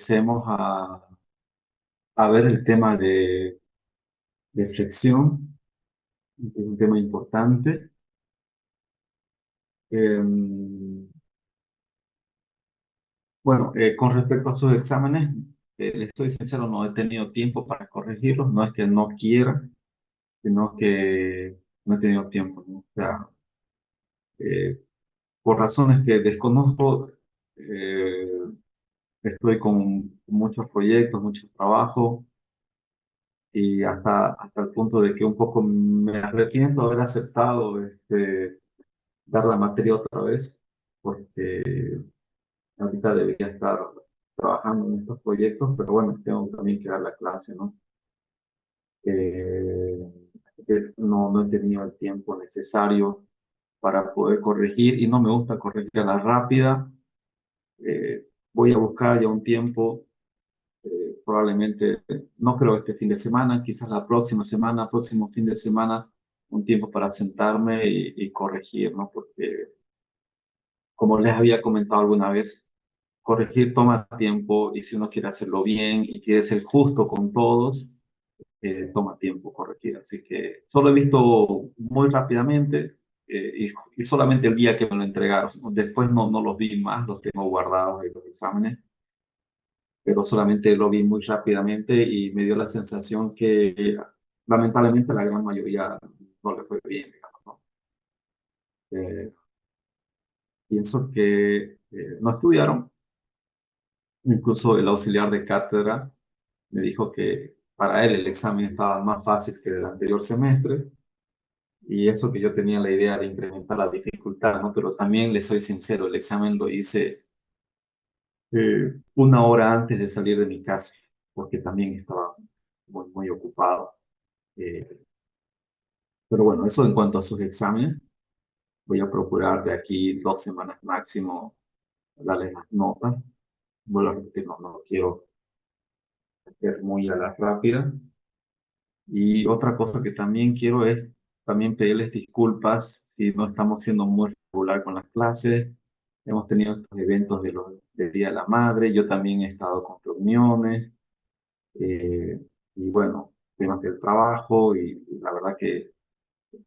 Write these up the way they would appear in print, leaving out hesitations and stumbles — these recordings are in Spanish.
empecemos a ver el tema de flexión, que es un tema importante. Bueno, con respecto a sus exámenes, les soy sincero, no he tenido tiempo para corregirlos, no es que no quiera, sino que no he tenido tiempo, ¿no? O sea, eh, por razones que desconozco, eh, estoy con muchos proyectos, mucho trabajo y hasta el punto de que un poco me arrepiento de haber aceptado dar la materia otra vez, porque ahorita debería estar trabajando en estos proyectos, pero bueno, tengo también que dar la clase, ¿no? Así que no he tenido el tiempo necesario para poder corregir y no me gusta corregir a la rápida. Voy a buscar ya un tiempo, probablemente, no creo este fin de semana, quizás la próxima semana, próximo fin de semana, un tiempo para sentarme y corregir, ¿no? Porque, como les había comentado alguna vez, corregir toma tiempo y si uno quiere hacerlo bien y quiere ser justo con todos, toma tiempo corregir. Así que solo he visto muy rápidamente y solamente el día que me lo entregaron. Después no los vi más, los tengo guardados en los exámenes, pero solamente lo vi muy rápidamente y me dio la sensación que lamentablemente la gran mayoría no le fue bien, digamos, ¿no? Eh, Pienso que no estudiaron. Incluso el auxiliar de cátedra me dijo que para él el examen estaba más fácil que el anterior semestre y eso que yo tenía la idea de incrementar la dificultad, ¿no? Pero también le soy sincero, el examen lo hice una hora antes de salir de mi casa, porque también estaba muy ocupado. Eh, pero bueno, eso en cuanto a sus exámenes, voy a procurar de aquí 2 semanas máximo darles las notas. Vuelvo a repetir, no quiero hacer muy a la rápida. Y otra cosa que también quiero es también pedirles disculpas si no estamos siendo muy regular con las clases. Hemos tenido estos eventos del Día de la Madre, yo también he estado con reuniones y bueno, temas del trabajo y la verdad que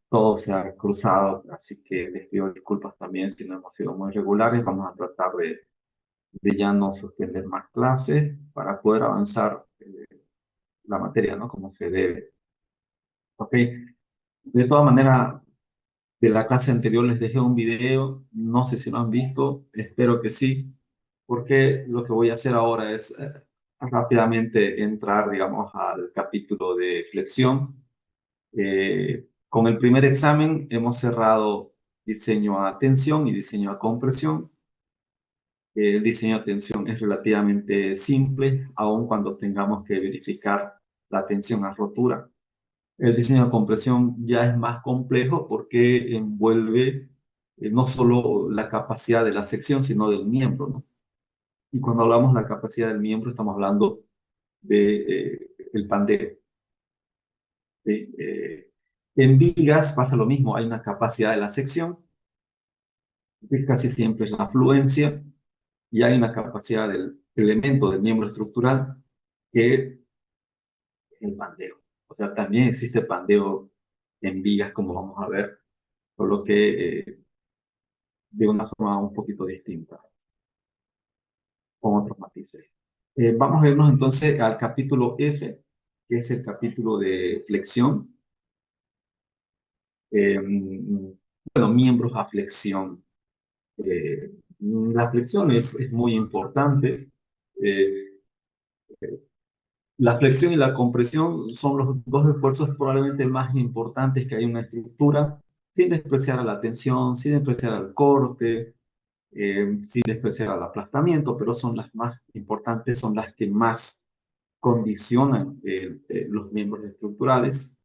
todo se ha cruzado, así que les pido disculpas también si no hemos sido muy regulares. Vamos a tratar de ya no suspender más clases para poder avanzar la materia, ¿no? Como se debe. ¿Ok? De todas maneras, de la clase anterior les dejé un video, no sé si lo han visto, espero que sí, porque lo que voy a hacer ahora es rápidamente entrar, digamos, al capítulo de flexión. Con el primer examen hemos cerrado diseño a tensión y diseño a compresión. El diseño de tensión es relativamente simple, aun cuando tengamos que verificar la tensión a rotura. El diseño de compresión ya es más complejo porque envuelve no solo la capacidad de la sección, sino del miembro, ¿no? Y cuando hablamos de la capacidad del miembro, estamos hablando de el pandero. ¿Sí? En vigas pasa lo mismo, hay una capacidad de la sección, que casi siempre es la fluencia, y hay una capacidad del elemento del miembro estructural, que es el pandeo. O sea, también existe pandeo en vigas, como vamos a ver, por lo que de una forma un poquito distinta, con otros matices. Vamos a irnos entonces al capítulo F, que es el capítulo de flexión. Bueno, miembros a flexión. Eh, la flexión es muy importante. Eh, la flexión y la compresión son los dos esfuerzos probablemente más importantes que hay en una estructura, sin despreciar a la tensión, sin despreciar al corte, sin despreciar al aplastamiento, pero son las más importantes, son las que más condicionan los miembros estructurales.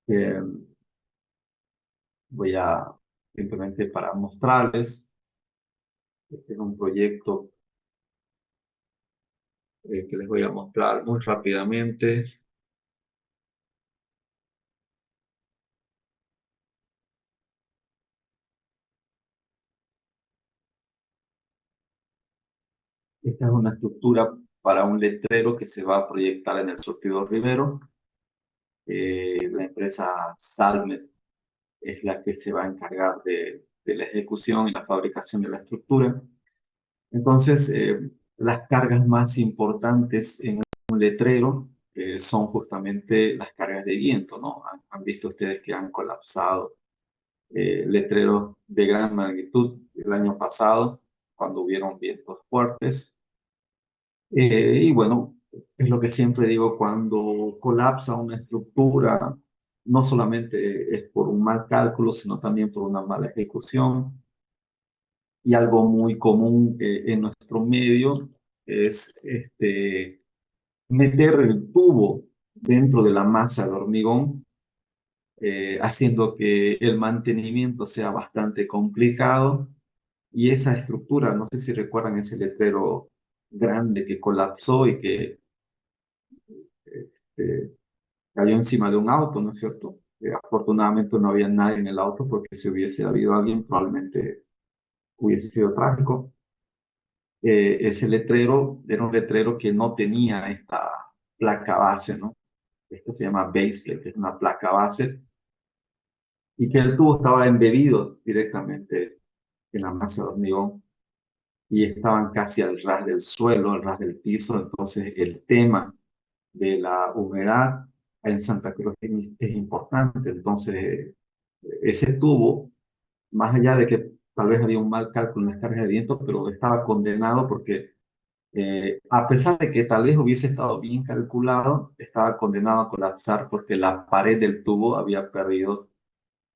Eh, Voy a simplemente para mostrarles, este es un proyecto que les voy a mostrar muy rápidamente. Esta es una estructura para un letrero que se va a proyectar en el surtidor Rivero. La empresa Salmet es la que se va a encargar de la ejecución y la fabricación de la estructura. Entonces, las cargas más importantes en un letrero son justamente las cargas de viento, ¿no? Han visto ustedes que han colapsado letreros de gran magnitud el año pasado, cuando hubieron vientos fuertes. Y bueno, es lo que siempre digo, cuando colapsa una estructura, no solamente es por un mal cálculo, sino también por una mala ejecución. Y algo muy común en nuestro medio es meter el tubo dentro de la masa de hormigón, haciendo que el mantenimiento sea bastante complicado. Y esa estructura, no sé si recuerdan ese letrero grande que colapsó y que eh, cayó encima de un auto, ¿no es cierto? Afortunadamente no había nadie en el auto, porque si hubiese habido alguien probablemente hubiese sido trágico. Ese letrero era un letrero que no tenía esta placa base, ¿no? Esto se llama baseplate, que es una placa base, y que el tubo estaba embebido directamente en la masa de hormigón y estaban casi al ras del suelo, al ras del piso. Entonces el tema de la humedad en Santa Cruz es importante. Entonces ese tubo, más allá de que tal vez había un mal cálculo en las cargas de viento, pero estaba condenado porque a pesar de que tal vez hubiese estado bien calculado, estaba condenado a colapsar porque la pared del tubo había perdido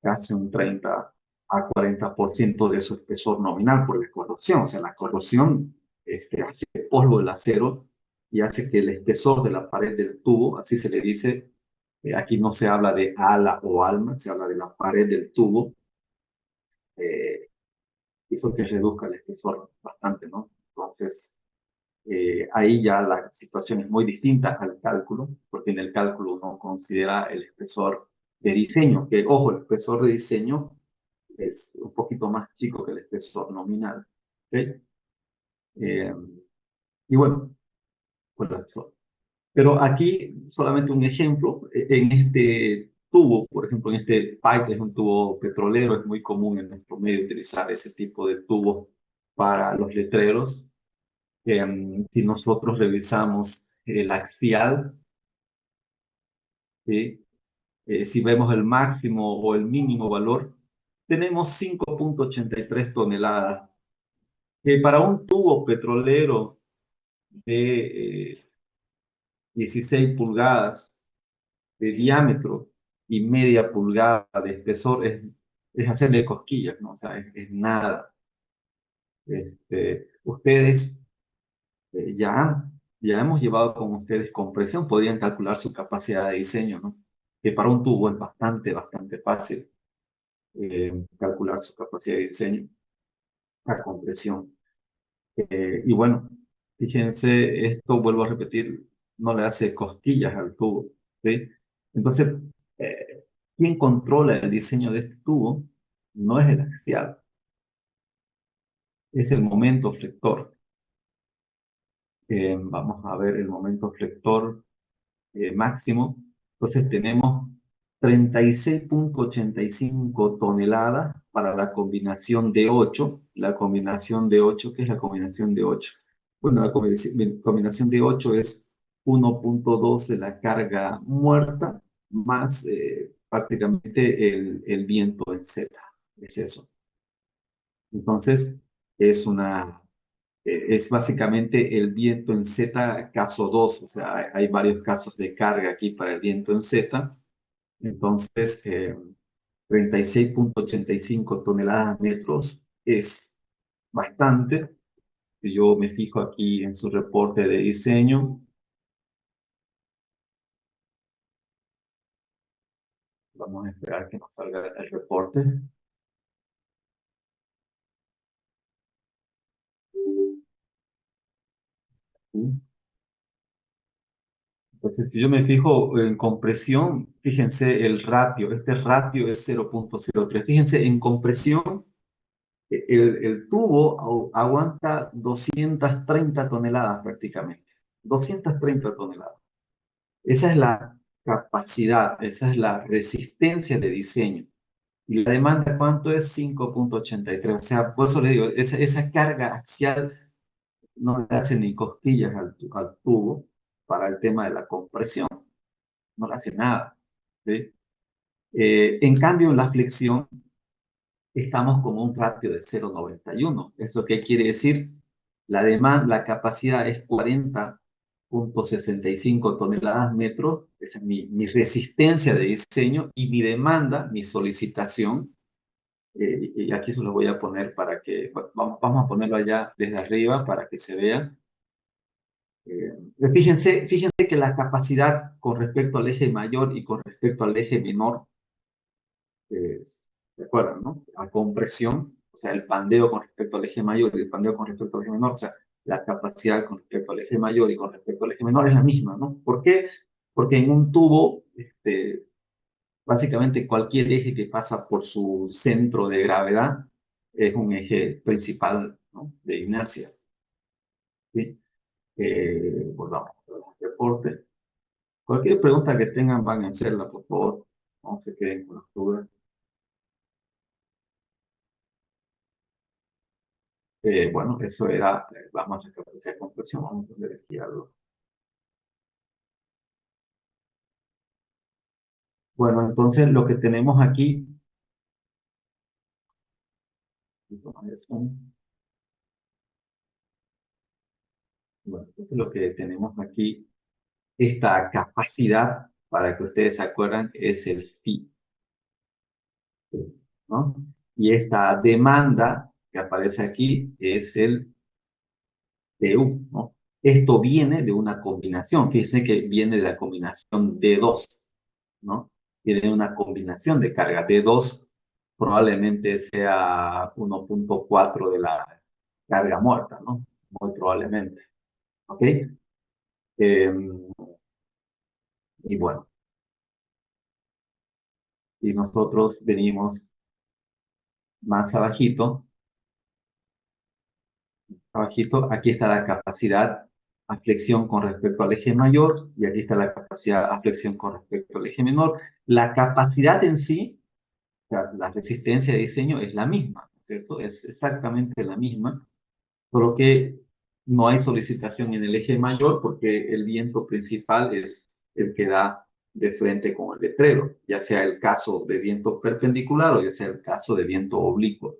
casi un 30 a 40% de su espesor nominal por la corrosión. O sea, la corrosión hace polvo el acero y hace que el espesor de la pared del tubo, así se le dice, aquí no se habla de ala o alma, se habla de la pared del tubo, eh, hizo que reduzca el espesor bastante, ¿no? Entonces, ahí ya la situación es muy distinta al cálculo, porque en el cálculo uno considera el espesor de diseño, que ojo, el espesor de diseño es un poquito más chico que el espesor nominal. ¿Okay? Eh, y bueno, pues eso. Pero aquí solamente un ejemplo, en este tubo, por ejemplo, en este pipe, que es un tubo petrolero, es muy común en nuestro medio utilizar ese tipo de tubos para los letreros. Si nosotros revisamos el axial, ¿sí? Si vemos el máximo o el mínimo valor, tenemos 5,83 toneladas. Para un tubo petrolero de 16 pulgadas de diámetro y media pulgada de espesor, es hacerle cosquillas, ¿no? O sea, es nada. Ustedes ya hemos llevado con ustedes compresión, podrían calcular su capacidad de diseño, ¿no? Que para un tubo es bastante fácil calcular su capacidad de diseño a compresión. Y bueno, fíjense, esto vuelvo a repetir, no le hace cosquillas al tubo, ¿sí? Entonces, eh, ¿quién controla el diseño de este tubo? No es el axial, es el momento flector. Vamos a ver el momento flector máximo. Entonces tenemos 36,85 toneladas para la combinación de 8. La combinación de 8, ¿qué es la combinación de 8? Bueno, la combinación de 8 es 1,2 de la carga muerta más prácticamente el viento en Z. Es eso. Entonces, es es básicamente el viento en Z caso 2, o sea, hay varios casos de carga aquí para el viento en Z. Entonces, 36,85 toneladas metros es bastante. Si yo me fijo aquí en su reporte de diseño, vamos a esperar que nos salga el reporte. Entonces, si yo me fijo en compresión, fíjense el ratio, este ratio es 0,03. Fíjense, en compresión, el tubo aguanta 230 toneladas prácticamente. 230 toneladas. Esa es la capacidad, esa es la resistencia de diseño. Y la demanda, ¿cuánto es? 5,83. O sea, por eso le digo, esa carga axial no le hace ni cosquillas al tubo para el tema de la compresión. No le hace nada. ¿Sí? En cambio, en la flexión estamos con un ratio de 0,91. ¿Eso qué quiere decir? La capacidad es 40,65 toneladas metros. Esa es mi resistencia de diseño y mi demanda, mi solicitación. Y aquí se lo voy a poner para que, vamos a ponerlo allá desde arriba para que se vea. Fíjense que la capacidad con respecto al eje mayor y con respecto al eje menor, ¿se acuerdan, no? La compresión, o sea, el pandeo con respecto al eje mayor y el pandeo con respecto al eje menor, o sea, la capacidad con respecto al eje mayor y con respecto al eje menor es la misma, ¿no? ¿Por qué? Porque en un tubo, básicamente cualquier eje que pasa por su centro de gravedad es un eje principal, ¿no? De inercia. ¿Sí? Volvamos al reporte. Cualquier pregunta que tengan van a hacerla, por favor. No se queden con las dudas. Bueno, eso era, vamos a hacer conclusión, vamos a ver aquí algo. Bueno, entonces lo que tenemos aquí, bueno, entonces lo que tenemos aquí, esta capacidad, para que ustedes se acuerdan, es el phi, ¿no? Y esta demanda que aparece aquí es el PU, ¿no? Esto viene de una combinación, fíjense que viene de la combinación D2, ¿no? Tiene una combinación de carga. D2 probablemente sea 1,4 de la carga muerta, ¿no? Muy probablemente, ¿ok? Y bueno, y nosotros venimos más abajito, abajito, aquí está la capacidad a flexión con respecto al eje mayor y aquí está la capacidad a flexión con respecto al eje menor. La capacidad en sí, sea, la resistencia de diseño es la misma, ¿cierto? Es exactamente la misma, solo que no hay solicitación en el eje mayor porque el viento principal es el que da de frente con el letrero, ya sea el caso de viento perpendicular o ya sea el caso de viento oblicuo,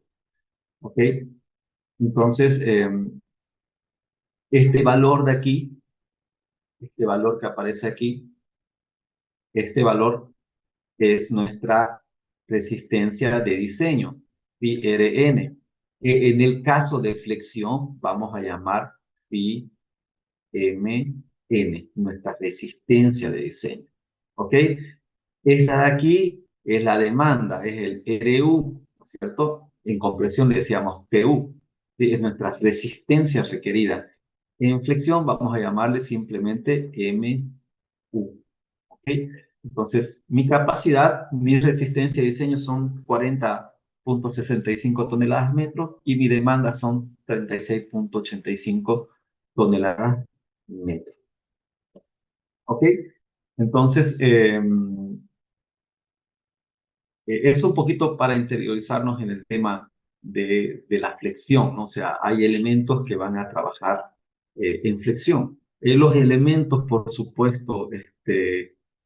¿ok? Entonces, este valor de aquí, este valor que aparece aquí, este valor es nuestra resistencia de diseño, phi RN. En el caso de flexión, vamos a llamar phi MN, nuestra resistencia de diseño. ¿Ok? Esta de aquí es la demanda, es el RU, ¿no es cierto? En compresión le decíamos PU, ¿sí? Es nuestra resistencia requerida. En flexión vamos a llamarle simplemente MU. ¿Ok? Entonces, mi capacidad, mi resistencia de diseño son 40,65 toneladas metro y mi demanda son 36,85 toneladas metro. ¿Ok? Entonces, es un poquito para interiorizarnos en el tema de la flexión, ¿no? O sea, hay elementos que van a trabajar en flexión. Los elementos, por supuesto,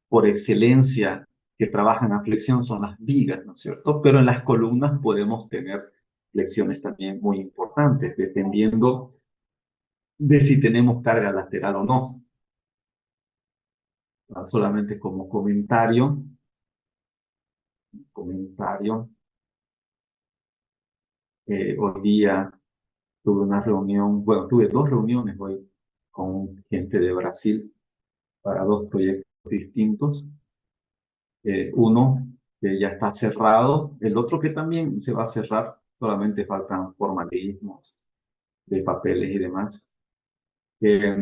por excelencia, que trabajan a flexión son las vigas, ¿no es cierto? Pero en las columnas podemos tener flexiones también muy importantes, dependiendo de si tenemos carga lateral o no. Solamente como comentario, hoy día tuve una reunión, bueno, tuve dos reuniones hoy con gente de Brasil para dos proyectos distintos. Uno que ya está cerrado, el otro que también se va a cerrar, solamente faltan formalismos de papeles y demás. Eh,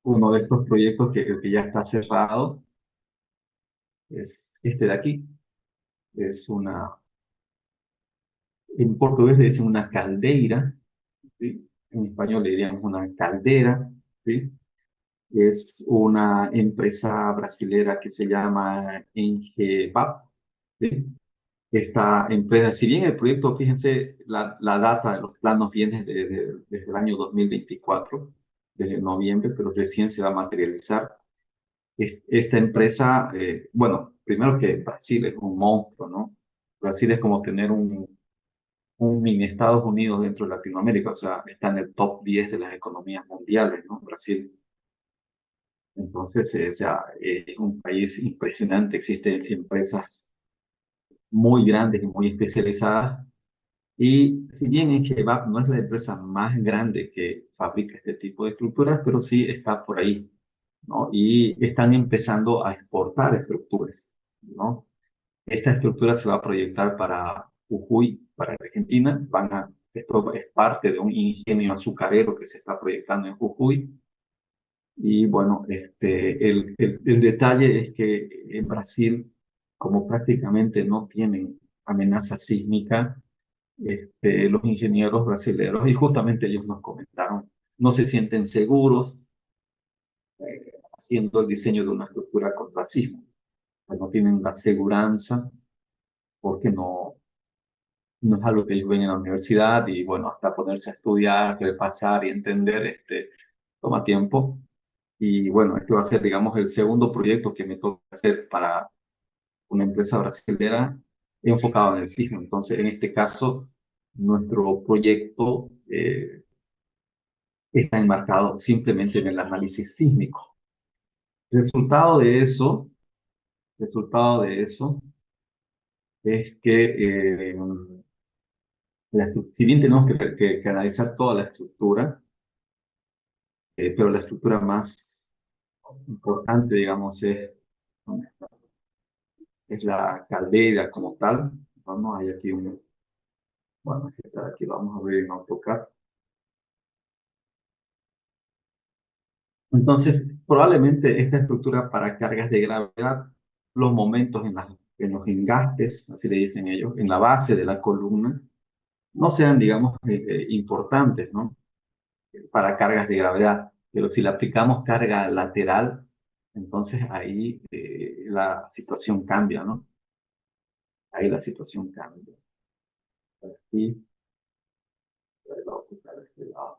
Uno de estos proyectos que ya está cerrado es este de aquí. Es una, en portugués le dicen una caldeira, ¿sí? en español le diríamos una caldera, ¿sí? Es una empresa brasilera que se llama Engevap, ¿sí? Esta empresa, si bien el proyecto, fíjense, la data de los planos viene desde el año 2024, desde noviembre, pero recién se va a materializar. Esta empresa, bueno, primero que Brasil es un monstruo, ¿no? Brasil es como tener un mini Estados Unidos dentro de Latinoamérica, o sea, está en el top 10 de las economías mundiales, ¿no? Brasil. Entonces, ya, es un país impresionante, existen empresas muy grandes y muy especializadas. Y si bien Engebab no es la empresa más grande que fabrica este tipo de estructuras, pero sí está por ahí, ¿no? Y están empezando a exportar estructuras, ¿no? Esta estructura se va a proyectar para Jujuy, para Argentina. Esto es parte de un ingenio azucarero que se está proyectando en Jujuy. Y bueno, el detalle es que en Brasil, como prácticamente no tienen amenaza sísmica, los ingenieros brasileños, y justamente ellos nos comentaron, no se sienten seguros haciendo el diseño de una estructura contra sismo. Pues no tienen la seguridad porque no es algo que ellos ven en la universidad y bueno, hasta ponerse a estudiar, repasar y entender, toma tiempo. Y bueno, este va a ser, digamos, el segundo proyecto que me toca hacer para una empresa brasilera enfocado en el sismo. Entonces, en este caso, nuestro proyecto está enmarcado simplemente en el análisis sísmico. Resultado de eso, resultado de eso es que si bien tenemos que analizar toda la estructura, pero la estructura más importante, digamos, es la caldera como tal. Vamos, hay aquí bueno, aquí vamos a ver en AutoCAD. Entonces, probablemente esta estructura para cargas de gravedad, los momentos en los engastes, así le dicen ellos, en la base de la columna, no sean, digamos, importantes, ¿no? Para cargas de gravedad. Pero si le aplicamos carga lateral, entonces ahí la situación cambia, ¿no? Ahí la situación cambia. Aquí, voy a ocultar este lado.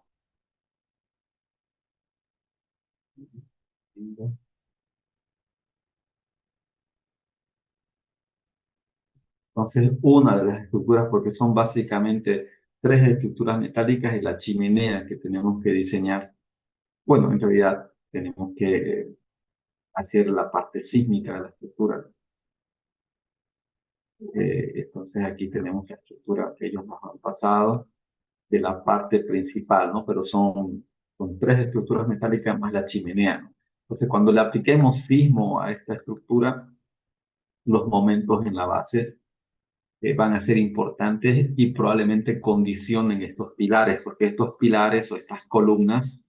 Entonces, una de las estructuras, porque son básicamente tres estructuras metálicas y la chimenea que tenemos que diseñar. Bueno, en realidad tenemos que hacer la parte sísmica de la estructura. Entonces, aquí tenemos la estructura que ellos nos han pasado de la parte principal, ¿no? Pero son tres estructuras metálicas más la chimenea, ¿no? Entonces, cuando le apliquemos sismo a esta estructura, los momentos en la base van a ser importantes y probablemente condicionen estos pilares, porque estos pilares o estas columnas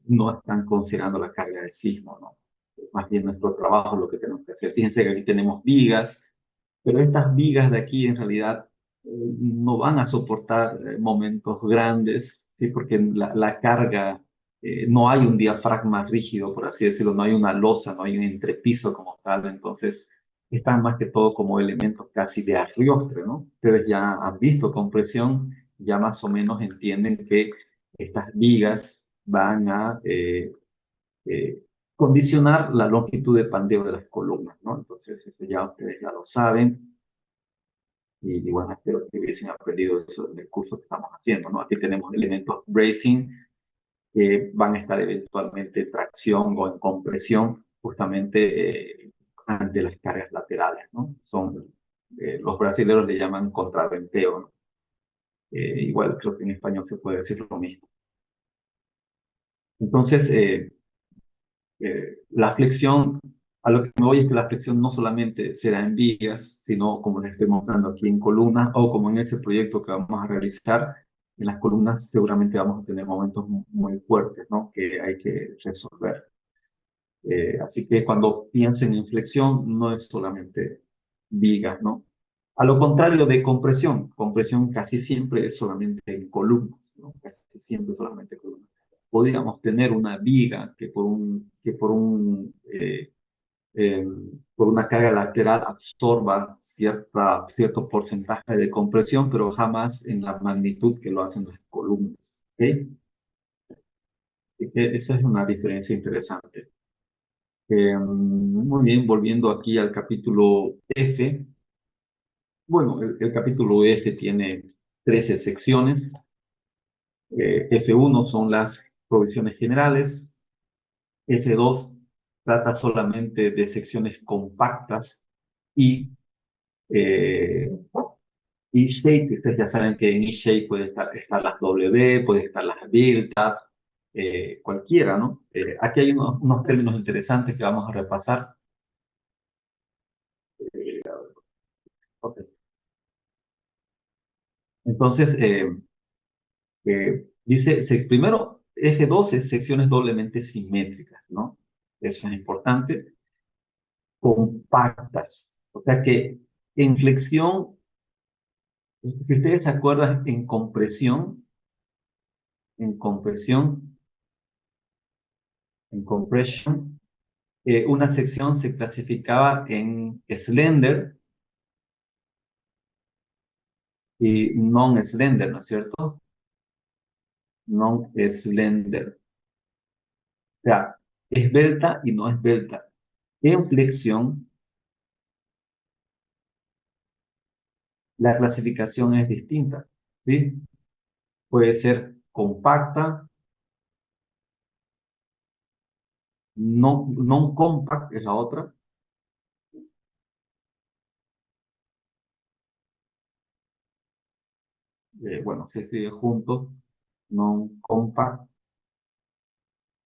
no están considerando la carga del sismo, ¿no? Más bien nuestro trabajo lo que tenemos que hacer. Fíjense que aquí tenemos vigas, pero estas vigas de aquí en realidad no van a soportar momentos grandes, ¿sí? Porque la carga, no hay un diafragma rígido, por así decirlo, no hay una losa, no hay un entrepiso como tal, entonces están más que todo como elementos casi de arriostre, ¿no? Ustedes ya han visto compresión, ya más o menos entienden que estas vigas van a condicionar la longitud de pandeo de las columnas, ¿no? Entonces, eso ya ustedes ya lo saben. Y bueno, espero que hubiesen aprendido eso en el curso que estamos haciendo, ¿no? Aquí tenemos elementos bracing que van a estar eventualmente en tracción o en compresión justamente ante las cargas laterales, ¿no? Los brasileños le llaman contraventeo, ¿no? Igual creo que en español se puede decir lo mismo. Entonces, la flexión, a lo que me voy es que la flexión no solamente será en vigas, sino como les estoy mostrando aquí en columnas o como en ese proyecto que vamos a realizar, en las columnas seguramente vamos a tener momentos muy fuertes, ¿no? Que hay que resolver. Así que cuando piensen en flexión, no es solamente vigas, ¿no? A lo contrario de compresión casi siempre es solamente en columnas, ¿no? Casi siempre solamente en columnas. Podríamos tener una viga eh, por una carga lateral absorba cierto porcentaje de compresión, pero jamás en la magnitud que lo hacen las columnas. ¿Ok? Así que esa es una diferencia interesante. Muy bien, volviendo aquí al capítulo F. Bueno, el capítulo F tiene 13 secciones. F1 son las provisiones generales. F2 trata solamente de secciones compactas y eh, E-shape. Ustedes ya saben que en E-shape puede estar las W, puede estar las build up, cualquiera, ¿no? Aquí hay unos términos interesantes que vamos a repasar. Ok. Entonces, dice, primero, eje 2 es secciones doblemente simétricas, ¿no? Eso es importante. Compactas. O sea que en flexión, si ustedes se acuerdan, en compresión, en compression, una sección se clasificaba en slender y non-slender, ¿no es cierto? Non-slender. O sea, esbelta y no esbelta. En flexión, la clasificación es distinta, ¿sí? Puede ser compacta, non-compact es la otra. Bueno, se escribe junto, non-compact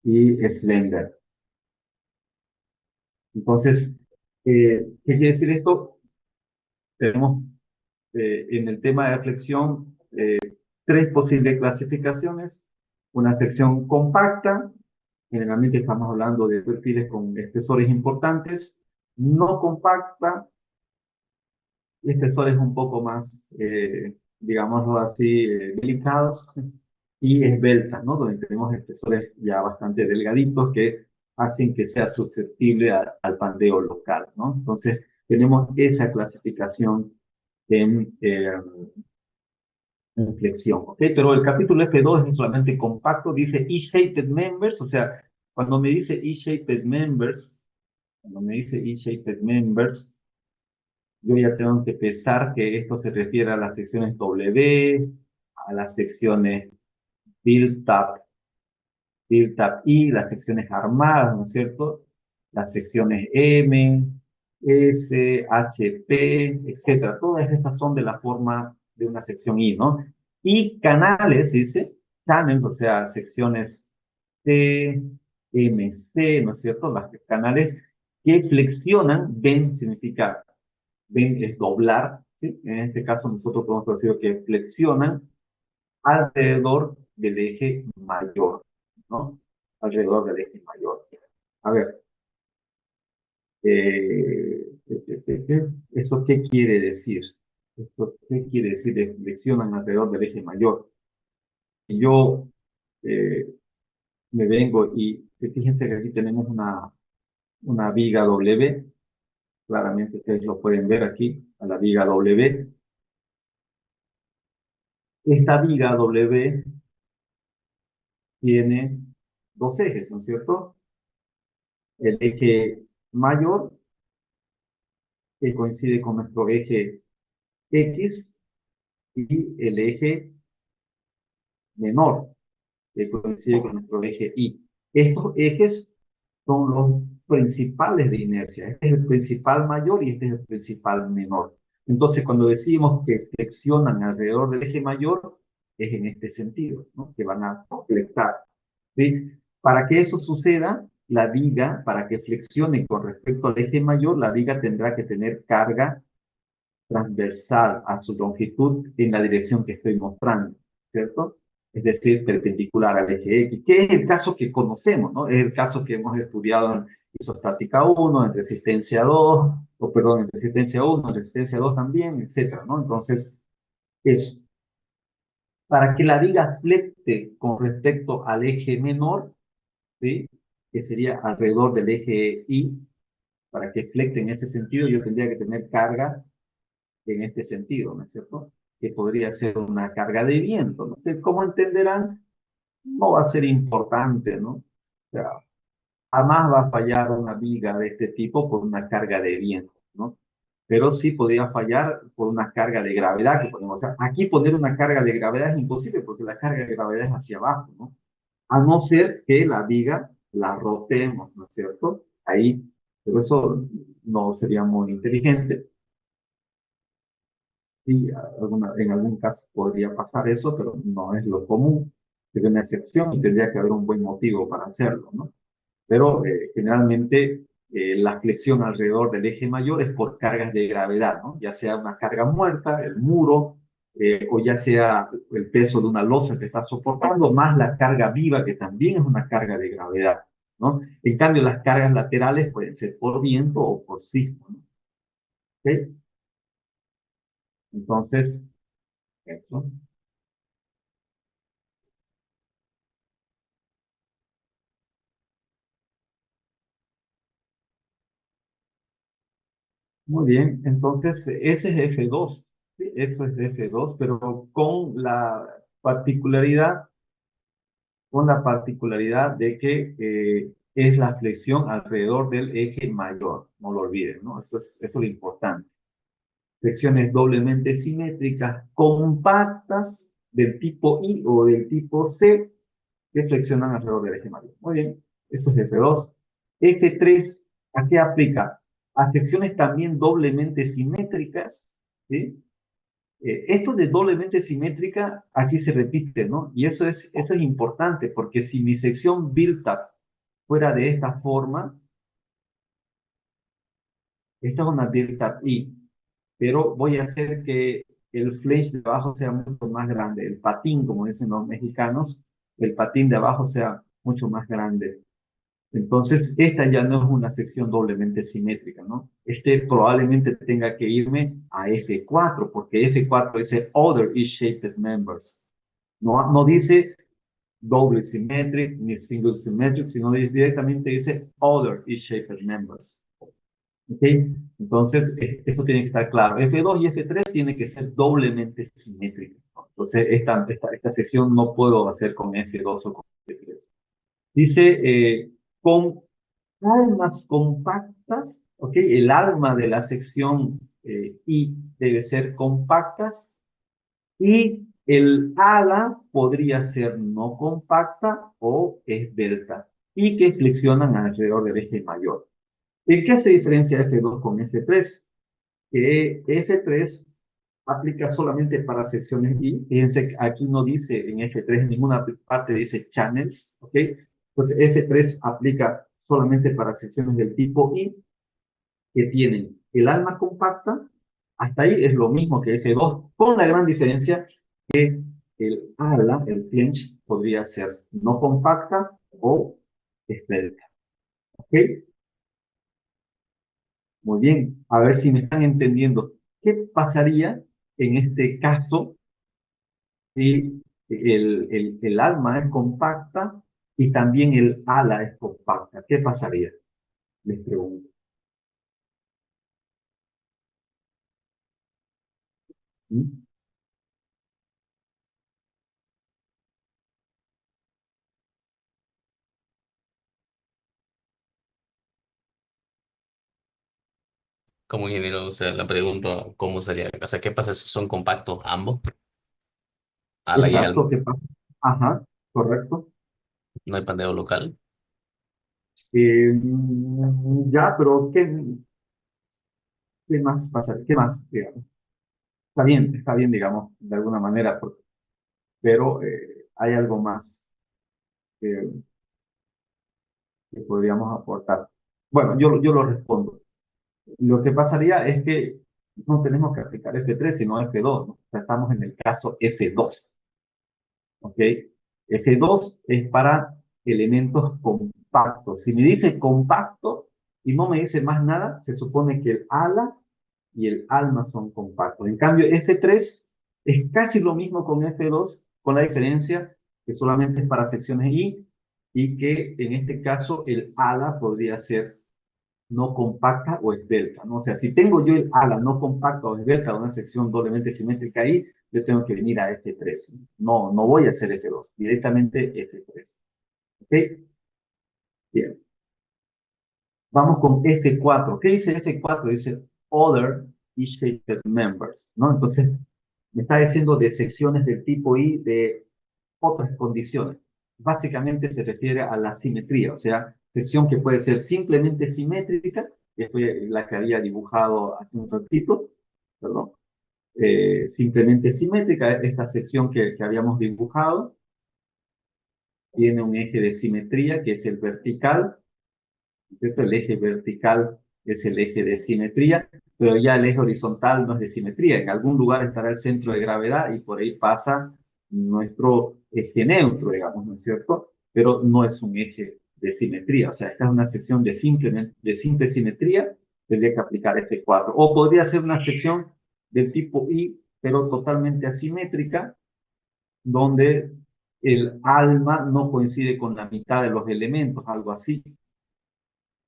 y slender. Entonces, ¿qué quiere decir esto? Tenemos en el tema de flexión tres posibles clasificaciones. Una sección compacta, generalmente estamos hablando de perfiles con espesores importantes. No compacta, espesores un poco más, digámoslo así, delicados. Y esbelta, ¿no? Donde tenemos espesores ya bastante delgaditos que hacen que sea susceptible al pandeo local, ¿no? Entonces, tenemos esa clasificación en flexión, ¿ok? Pero el capítulo F2 es solamente compacto, dice E-shaped members, o sea, cuando me dice E-shaped members, yo ya tengo que pensar que esto se refiere a las secciones W, a las secciones build up, y las secciones armadas, ¿no es cierto? Las secciones M, S, HP, etcétera. Todas esas son de la forma de una sección I, ¿no? Y canales, dice, channels, o sea, secciones C, MC, ¿no es cierto? Las canales que flexionan, ven significa, ven es doblar, ¿sí? En este caso nosotros podemos decir que flexionan alrededor del eje mayor, ¿no? Alrededor del eje mayor. A ver, ¿eso qué quiere decir? ¿Esto qué quiere decir de flexionan alrededor del eje mayor? Si yo eh, me vengo y fíjense que aquí tenemos una viga W, claramente ustedes lo pueden ver aquí, a la viga W. Esta viga W tiene dos ejes, ¿no es cierto? El eje mayor, que coincide con nuestro eje X, y el eje menor, que coincide con nuestro eje Y. Estos ejes son los principales de inercia. Este es el principal mayor y este es el principal menor. Entonces, cuando decimos que flexionan alrededor del eje mayor, es en este sentido, ¿no? Que van a flexar, ¿sí? Para que eso suceda, la viga, para que flexione con respecto al eje mayor, la viga tendrá que tener carga transversal a su longitud en la dirección que estoy mostrando, ¿cierto? Es decir, perpendicular al eje X, que es el caso que conocemos, ¿no? Es el caso que hemos estudiado isostática 1, en resistencia 2, o perdón, en resistencia 1, en resistencia 2 también, etcétera, ¿no? Entonces, eso. Para que la viga flecte con respecto al eje menor, ¿sí? Que sería alrededor del eje Y, para que flecte en ese sentido, yo tendría que tener carga en este sentido, ¿no es cierto? Que podría ser una carga de viento, ¿no? Que, como entenderán, no va a ser importante, ¿no? O sea, jamás va a fallar una viga de este tipo por una carga de viento, ¿no? Pero sí podría fallar por una carga de gravedad que ponemos. O sea, aquí poner una carga de gravedad es imposible porque la carga de gravedad es hacia abajo, ¿no? A no ser que la viga la rotemos, ¿no es cierto? Ahí, pero eso no sería muy inteligente. Sí, en algún caso podría pasar eso, pero no es lo común. Sería una excepción y tendría que haber un buen motivo para hacerlo, ¿no? Pero generalmente la flexión alrededor del eje mayor es por cargas de gravedad, ¿no? Ya sea una carga muerta, el muro, o ya sea el peso de una losa que está soportando, más la carga viva, que también es una carga de gravedad, ¿no? En cambio, las cargas laterales pueden ser por viento o por sismo, ¿no? ¿Ok? Entonces, eso. Muy bien, entonces ese es F2, ¿sí? Eso es F2, pero con la particularidad de que es la flexión alrededor del eje mayor, no lo olviden, ¿no? Eso es lo importante. Flexiones doblemente simétricas, compactas, del tipo I o del tipo C, que flexionan alrededor del eje mayor. Muy bien, eso es F2. F3, ¿a qué aplica? A secciones también doblemente simétricas, ¿sí? Esto de doblemente simétrica aquí se repite, ¿no? Y eso es importante, porque si mi sección built-up fuera de esta forma, esta es una built-up I, pero voy a hacer que el flange de abajo sea mucho más grande, el patín, como dicen los mexicanos, el patín de abajo sea mucho más grande. Entonces, esta ya no es una sección doblemente simétrica, ¿no? Este probablemente tenga que irme a F4, porque F4 dice Other is-shaped members. No, no dice double symmetric ni single symmetric, sino directamente dice Other is-shaped members. ¿Ok? Entonces, eso tiene que estar claro. F2 y F3 tiene que ser doblemente simétricos, ¿no? Entonces, esta sección no puedo hacer con F2 o con F3. Dice, con almas compactas, ¿ok? El alma de la sección I debe ser compactas y el ala podría ser no compacta o esbelta y que flexionan alrededor del eje mayor. ¿En qué se diferencia F2 con F3? Que F3 aplica solamente para secciones I. Fíjense que aquí no dice en F3, en ninguna parte dice channels, ¿ok? Pues F3 aplica solamente para secciones del tipo I que tienen el alma compacta. Hasta ahí es lo mismo que F2, con la gran diferencia que el ala, el flange, podría ser no compacta o esbelta, ¿ok? Muy bien, a ver si me están entendiendo. ¿Qué pasaría en este caso si el alma es compacta y también el ala es compacta? ¿Qué pasaría? Les pregunto. ¿Mm? Como ingeniero, o sea, le pregunto cómo sería, o sea, ¿qué pasa si son compactos ambos, ala y alma? Exacto, ¿qué pasa? Ajá, correcto. No hay pandeo local. Ya, pero ¿qué más pasa? ¿Qué más, digamos? Está bien, digamos, de alguna manera, pero hay algo más que, que podríamos aportar. Bueno, yo lo respondo. Lo que pasaría es que no tenemos que aplicar F3, sino F2, ¿no? O sea, estamos en el caso F2, ¿ok? F2 es para elementos compactos, compacto. Si me dice compacto y no me dice más nada, se supone que el ala y el alma son compactos. En cambio, F3 es casi lo mismo con F2, con la diferencia que solamente es para secciones I y que en este caso el ala podría ser no compacta o esbelta, ¿no? O sea, si tengo yo el ala no compacta o esbelta de una sección doblemente simétrica ahí, yo tengo que venir a F3. No voy a hacer F2, directamente F3. ¿Ok? Bien. Vamos con F4. ¿Qué dice F4? Dice Other E-shaped members, ¿no? Entonces, me está diciendo de secciones del tipo I de otras condiciones. Básicamente se refiere a la simetría, o sea, sección que puede ser simplemente simétrica, que fue la que había dibujado hace un ratito, perdón, simplemente simétrica, esta sección que habíamos dibujado, tiene un eje de simetría que es el vertical, ¿cierto? El eje vertical es el eje de simetría, pero ya el eje horizontal no es de simetría. En algún lugar estará el centro de gravedad y por ahí pasa nuestro eje neutro, digamos, ¿no es cierto? Pero no es un eje de simetría. O sea, esta es una sección de simple simetría, tendría que aplicar este 4. O podría ser una sección del tipo I, pero totalmente asimétrica, donde el alma no coincide con la mitad de los elementos, algo así.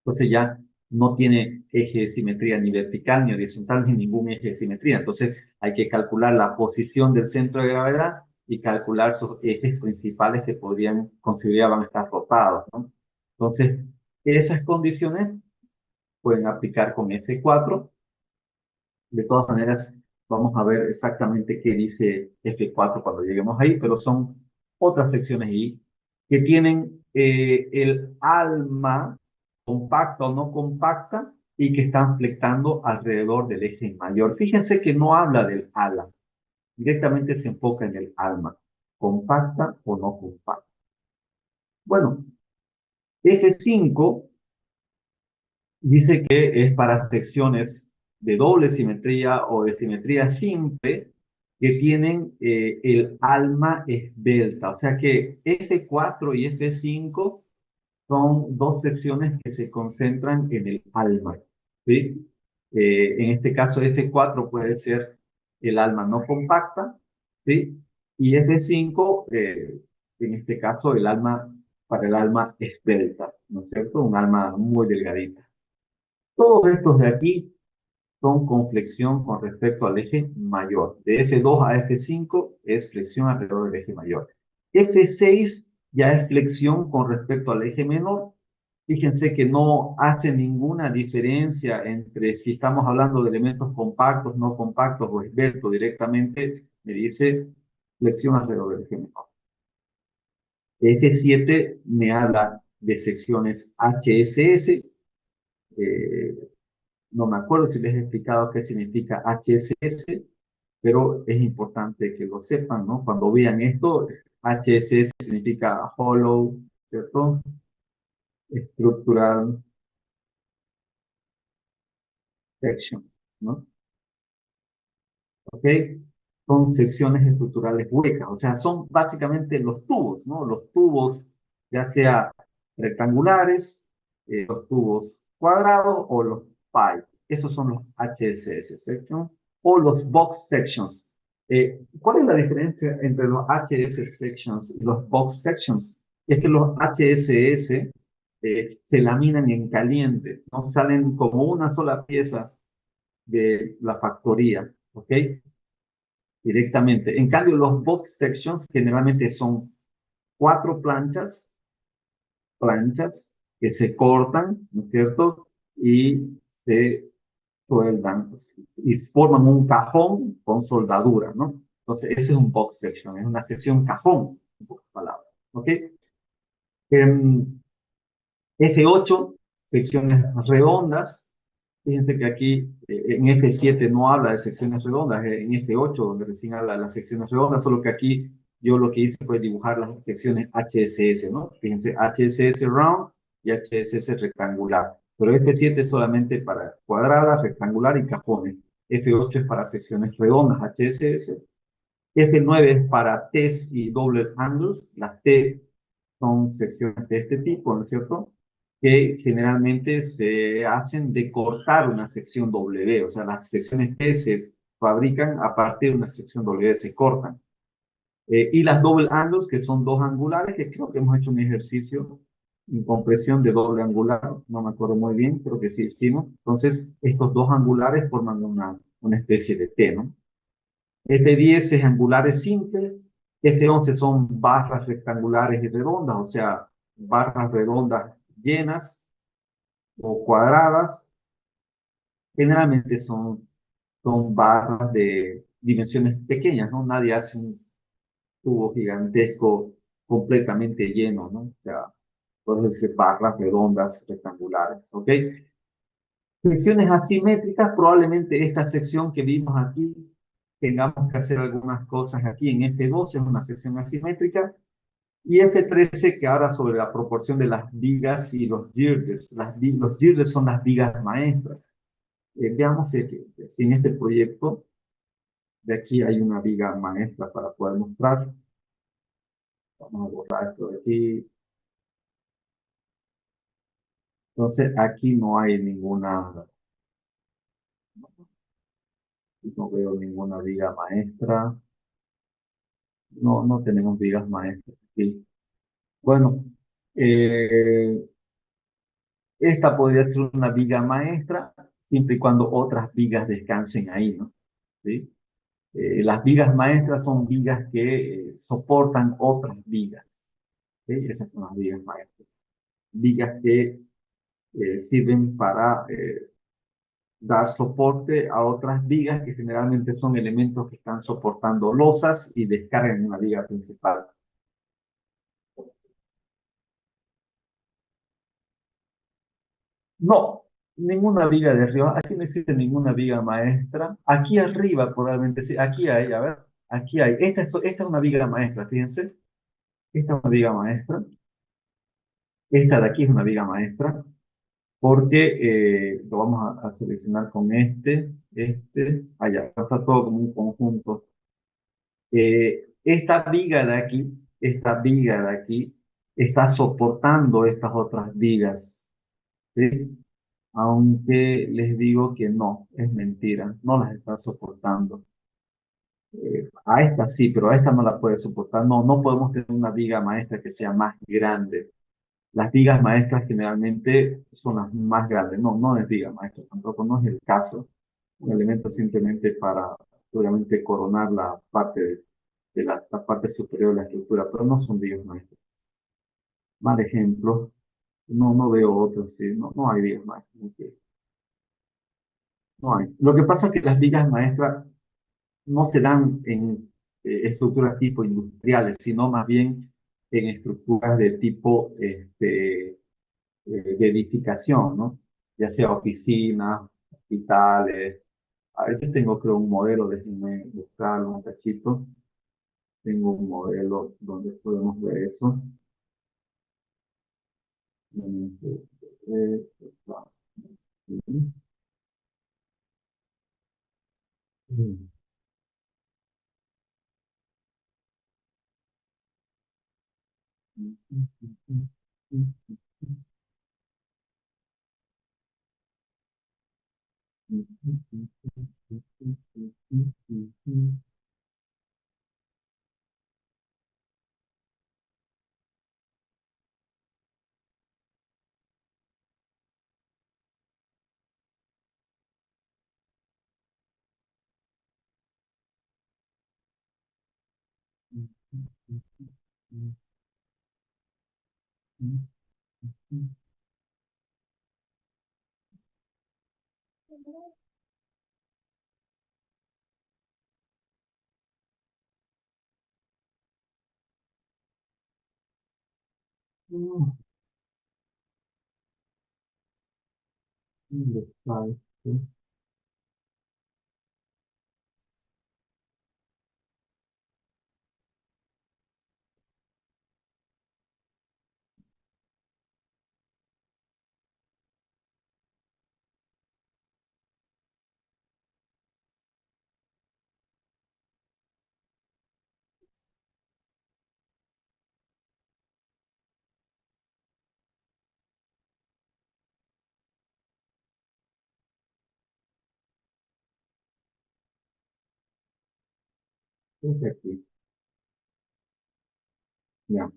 Entonces ya no tiene eje de simetría ni vertical ni horizontal ni ningún eje de simetría. Entonces hay que calcular la posición del centro de gravedad y calcular sus ejes principales que podrían considerar van a estar rotados, ¿no? Entonces, esas condiciones pueden aplicar con F4. De todas maneras, vamos a ver exactamente qué dice F4 cuando lleguemos ahí, pero son otras secciones ahí que tienen el alma compacta o no compacta y que están flectando alrededor del eje mayor. Fíjense que no habla del ala, directamente se enfoca en el alma, compacta o no compacta. Bueno, F5 dice que es para secciones de doble simetría o de simetría simple que tienen el alma esbelta. O sea que F4 y F5 son dos secciones que se concentran en el alma, ¿sí? En este caso F4 puede ser el alma no compacta, ¿sí? Y F5, en este caso, el alma para el alma esbelta, ¿no es cierto? Un alma muy delgadita. Todos estos de aquí son con flexión con respecto al eje mayor. De F2 a F5 es flexión alrededor del eje mayor. F6 ya es flexión con respecto al eje menor. Fíjense que no hace ninguna diferencia entre si estamos hablando de elementos compactos, no compactos o esbeltos directamente, me dice flexión alrededor del eje menor. F7 me habla de secciones HSS, no me acuerdo si les he explicado qué significa HSS, pero es importante que lo sepan, ¿no? Cuando vean esto, HSS significa Hollow, ¿cierto? Structural Section, ¿no? ¿Ok? Son secciones estructurales huecas, o sea, son básicamente los tubos, ¿no? Los tubos, ya sea rectangulares, los tubos cuadrados o los pipe. Esos son los HSS section o los box sections. ¿Cuál es la diferencia entre los HSS sections y los box sections? Es que los HSS se laminan en caliente, no salen como una sola pieza de la factoría, ¿ok? Directamente. En cambio, los box sections generalmente son 4 planchas que se cortan, ¿no es cierto? Y se sueldan y forman un cajón con soldadura, ¿no? Entonces, ese es un box section, es una sección cajón, en pocas palabras, ¿ok? F8, secciones redondas. Fíjense que aquí en F7 no habla de secciones redondas, en F8 donde recién habla de las secciones redondas, solo que aquí yo lo que hice fue dibujar las secciones HSS, ¿no? Fíjense, HSS round y HSS rectangular. Pero F7 es solamente para cuadradas, rectangular y cajones. F8 es para secciones redondas, HSS. F9 es para T's y double angles. Las T son secciones de este tipo, ¿no es cierto? que generalmente se hacen de cortar una sección W, o sea, las secciones T se fabrican a partir de una sección W, se cortan. Y las double angles, que son dos angulares, que creo que hemos hecho un ejercicio en compresión de doble angular, no me acuerdo muy bien, creo que sí hicimos. Entonces, estos dos angulares forman una especie de T, ¿no? F10 es angulares simples, F11 son barras rectangulares y redondas, o sea, barras redondas llenas o cuadradas. Generalmente son barras de dimensiones pequeñas, ¿no? Nadie hace un tubo gigantesco completamente lleno, ¿no? O sea, entonces barras redondas rectangulares, ¿ok? Secciones asimétricas, probablemente esta sección que vimos aquí, tengamos que hacer algunas cosas aquí en F12, es una sección asimétrica, y F13, que ahora sobre la proporción de las vigas y los girders. Los girders son las vigas maestras. Veamos si en este proyecto de aquí hay una viga maestra para poder mostrar. Vamos a borrar esto de aquí. Entonces, aquí no hay no veo ninguna viga maestra. No, no tenemos vigas maestras aquí. Bueno, eh, esta podría ser una viga maestra siempre y cuando otras vigas descansen ahí, ¿no? ¿Sí? Las vigas maestras son vigas que soportan otras vigas. ¿Sí? Esas son las vigas maestras. Vigas que sirven para dar soporte a otras vigas que generalmente son elementos que están soportando losas y descargan una viga principal. No, ninguna viga de arriba. Aquí no existe ninguna viga maestra. Aquí arriba probablemente sí. Aquí hay, a ver, aquí hay. Esta es una viga maestra, fíjense. Esta es una viga maestra. Esta de aquí es una viga maestra porque lo vamos a seleccionar con allá, está todo como un conjunto. Esta viga de aquí, esta viga de aquí, está soportando estas otras vigas, ¿sí? Aunque les digo que no, es mentira, no las está soportando. A esta sí, pero a esta no la puede soportar. No, no podemos tener una viga maestra que sea más grande. Las vigas maestras generalmente son las más grandes. No, no es viga maestra, tampoco no es el caso. Un elemento simplemente para, obviamente, coronar la parte de la parte superior de la estructura, pero no son vigas maestras. Mal ejemplo, no, no veo otros, sí, no, no hay vigas maestras. No hay. Lo que pasa es que las vigas maestras no se dan en estructuras tipo industriales, sino más bien en estructuras de tipo de edificación, ¿no? Ya sea oficinas, hospitales. A veces tengo, creo, un modelo, déjenme buscarlo un cachito. Tengo un modelo donde podemos ver eso. Es aquí, ya.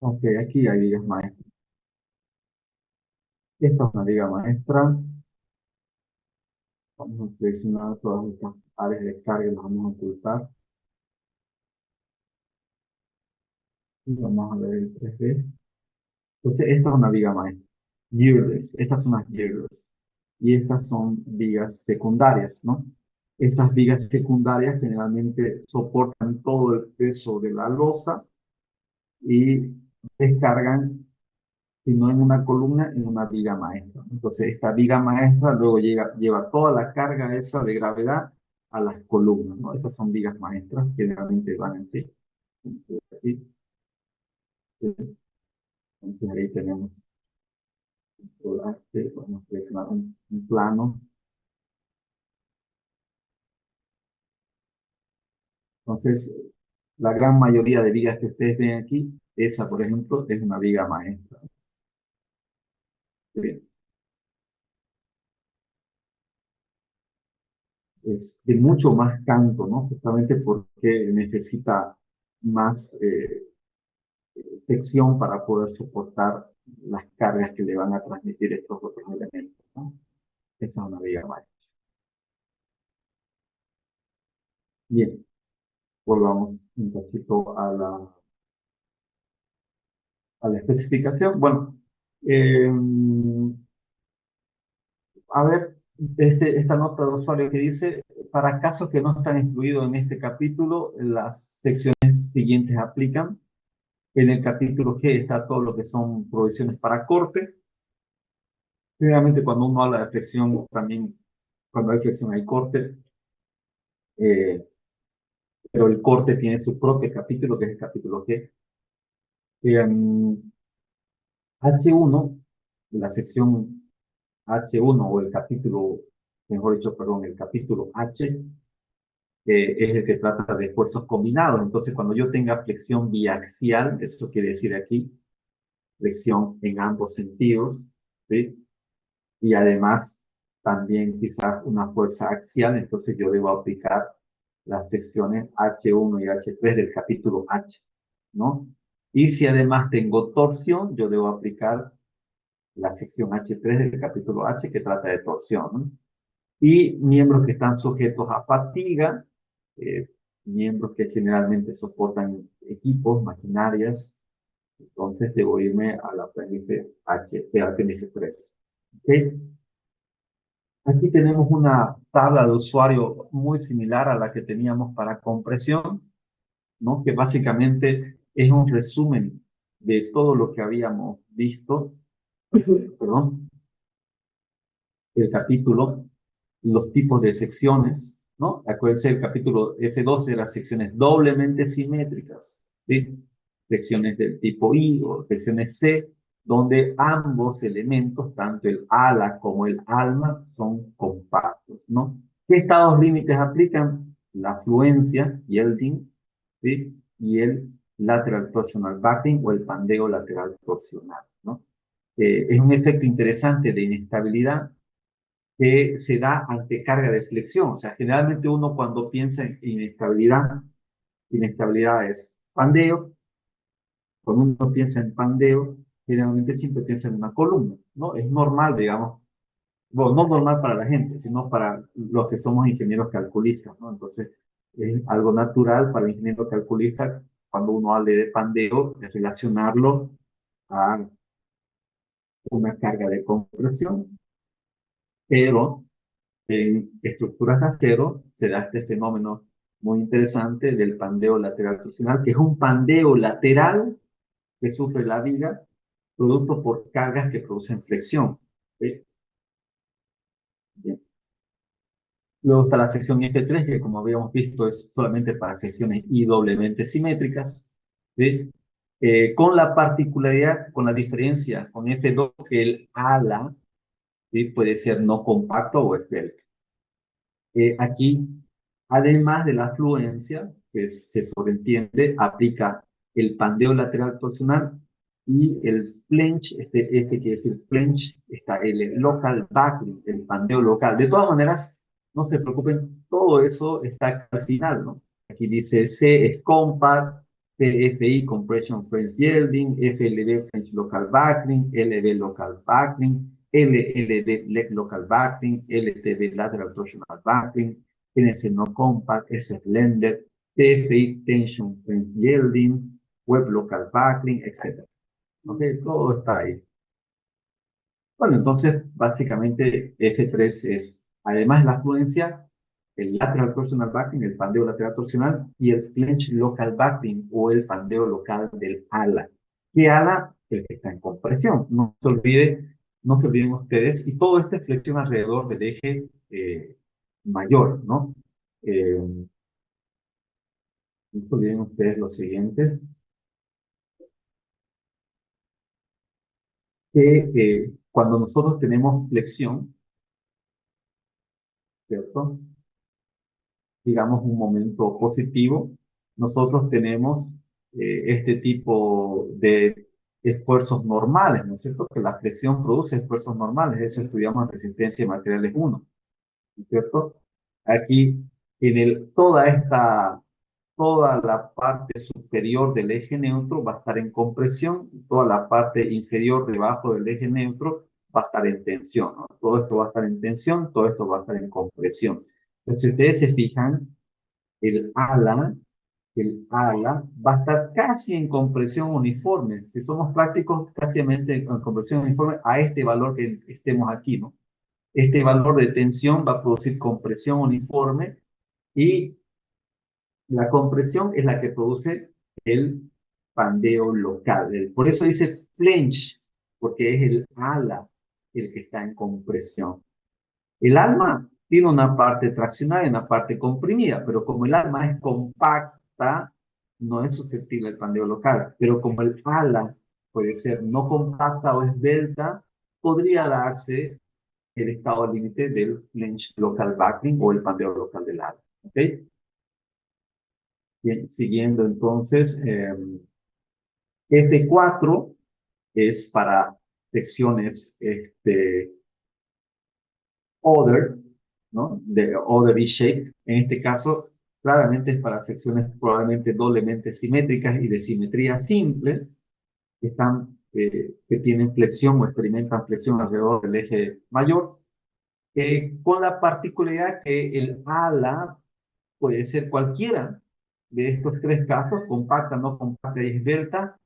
Ok, aquí hay vigas maestras. Esta es una viga maestra. Vamos a seleccionar todas estas áreas de carga y las vamos a ocultar. Y vamos a ver el 3D. Entonces, esta es una viga maestra. Girders, estas son las girders. Y estas son vigas secundarias, ¿no? Estas vigas secundarias generalmente soportan todo el peso de la losa y descargan, si no en una columna, en una viga maestra. Entonces, esta viga maestra luego lleva toda la carga esa de gravedad a las columnas, ¿no? Esas son vigas maestras, generalmente van en sí. Entonces, ahí tenemos podemos seleccionar un plano. Entonces, la gran mayoría de vigas que ustedes ven aquí, esa, por ejemplo, es una viga maestra. ¿Sí? Es de mucho más canto, ¿no? Justamente porque necesita más sección para poder soportar las cargas que le van a transmitir estos otros elementos, ¿no? Esa es una viga maestra. Bien, volvamos un poquito a la especificación. Bueno, eh, a ver, esta nota de usuario que dice, para casos que no están incluidos en este capítulo, las secciones siguientes aplican. En el capítulo G está todo lo que son provisiones para corte. Generalmente cuando uno habla de flexión, también cuando hay flexión hay corte, eh, pero el corte tiene su propio capítulo, que es el capítulo G. H1, la sección H1 o el capítulo, mejor dicho, perdón, el capítulo H, es el que trata de esfuerzos combinados. Entonces, cuando yo tenga flexión biaxial, eso quiere decir aquí flexión en ambos sentidos, ¿sí? Y además también quizás una fuerza axial, entonces yo debo aplicar las secciones H1 y H3 del capítulo H, ¿no? Y si además tengo torsión, yo debo aplicar la sección H3 del capítulo H que trata de torsión, ¿no? Y miembros que están sujetos a fatiga, eh, miembros que generalmente soportan equipos, maquinarias, entonces debo irme al apéndice H, el apéndice 3. ¿Okay? Aquí tenemos una tabla de usuario muy similar a la que teníamos para compresión, ¿no? Que básicamente es un resumen de todo lo que habíamos visto, perdón, el capítulo, los tipos de secciones, ¿no? Acuérdense, el capítulo F2 de las secciones doblemente simétricas, ¿sí? Secciones del tipo I o secciones C, donde ambos elementos, tanto el ala como el alma, son compactos, ¿no? ¿Qué estados límites aplican? La fluencia, yielding, ¿sí? Y el lateral torsional backing o el pandeo lateral torsional, ¿no? Es un efecto interesante de inestabilidad que se da ante carga de flexión. O sea, generalmente uno cuando piensa en inestabilidad, inestabilidad es pandeo. Cuando uno piensa en pandeo, generalmente siempre piensa en una columna, ¿no? Es normal, digamos, bueno, no normal para la gente, sino para los que somos ingenieros calculistas, ¿no? Entonces, es algo natural para el ingeniero calculista, cuando uno hable de pandeo, de relacionarlo a una carga de compresión, pero en estructuras de acero se da este fenómeno muy interesante del pandeo lateral torsional, que es un pandeo lateral que sufre la viga producto por cargas que producen flexión. ¿Sí? Bien. Luego está la sección F3, que como habíamos visto es solamente para secciones I doblemente simétricas. ¿Sí? Con la particularidad, con la diferencia con F2, que el ala, ¿sí? Puede ser no compacto o esférico. Aquí Además de la fluencia, que se sobreentiende, aplica el pandeo lateral torsional y el flinch, este quiere decir flinch, está el local backing, el pandeo local. De todas maneras, no se preocupen, todo eso está al final, ¿no? Aquí dice C es compact, CFI compression French yielding, FLB French local backing, LB local backing, LLB leg local backing, LTB lateral torsional backing, NS no compact, S blended, TFI tension French yielding, web local backing, etc. ¿Ok? Todo está ahí. Bueno, entonces, básicamente, F3 es, además de la fluencia, el lateral torsional backing, el pandeo lateral torsional, y el flinch local backing, o el pandeo local del ala. ¿Qué ala? El que está en compresión. No se olviden ustedes, y todo esto es flexión alrededor del eje mayor, ¿no? Eh, no se olviden ustedes lo siguiente, que cuando nosotros tenemos flexión, ¿cierto? Digamos, un momento positivo, nosotros tenemos este tipo de esfuerzos normales, ¿no es cierto? Que la flexión produce esfuerzos normales, eso estudiamos en resistencia de materiales 1, ¿no es cierto? Aquí, toda la parte superior del eje neutro va a estar en compresión, y toda la parte inferior debajo del eje neutro va a estar en tensión, ¿no? Todo esto va a estar en tensión, todo esto va a estar en compresión. Entonces, si ustedes se fijan, el ala, el ala va a estar casi en compresión uniforme. Si somos prácticos, casi en compresión uniforme a este valor que estemos aquí, ¿no? Este valor de tensión va a producir compresión uniforme y la compresión es la que produce el pandeo local. Por eso dice flinch, porque es el ala el que está en compresión. El alma tiene una parte traccionada y una parte comprimida, pero como el alma es compacta, no es susceptible al pandeo local. Pero como el ala puede ser no compacta o es delta, podría darse el estado límite del flinch local backing o el pandeo local del ala. ¿Ok? Bien, siguiendo entonces, F4 es para secciones other, ¿no? De other V-shape. En este caso, claramente es para secciones probablemente doblemente simétricas y de simetría simple, que tienen flexión o experimentan flexión alrededor del eje mayor, con la particularidad que el ala puede ser cualquiera de estos tres casos, compacta, no compacta y esbelta,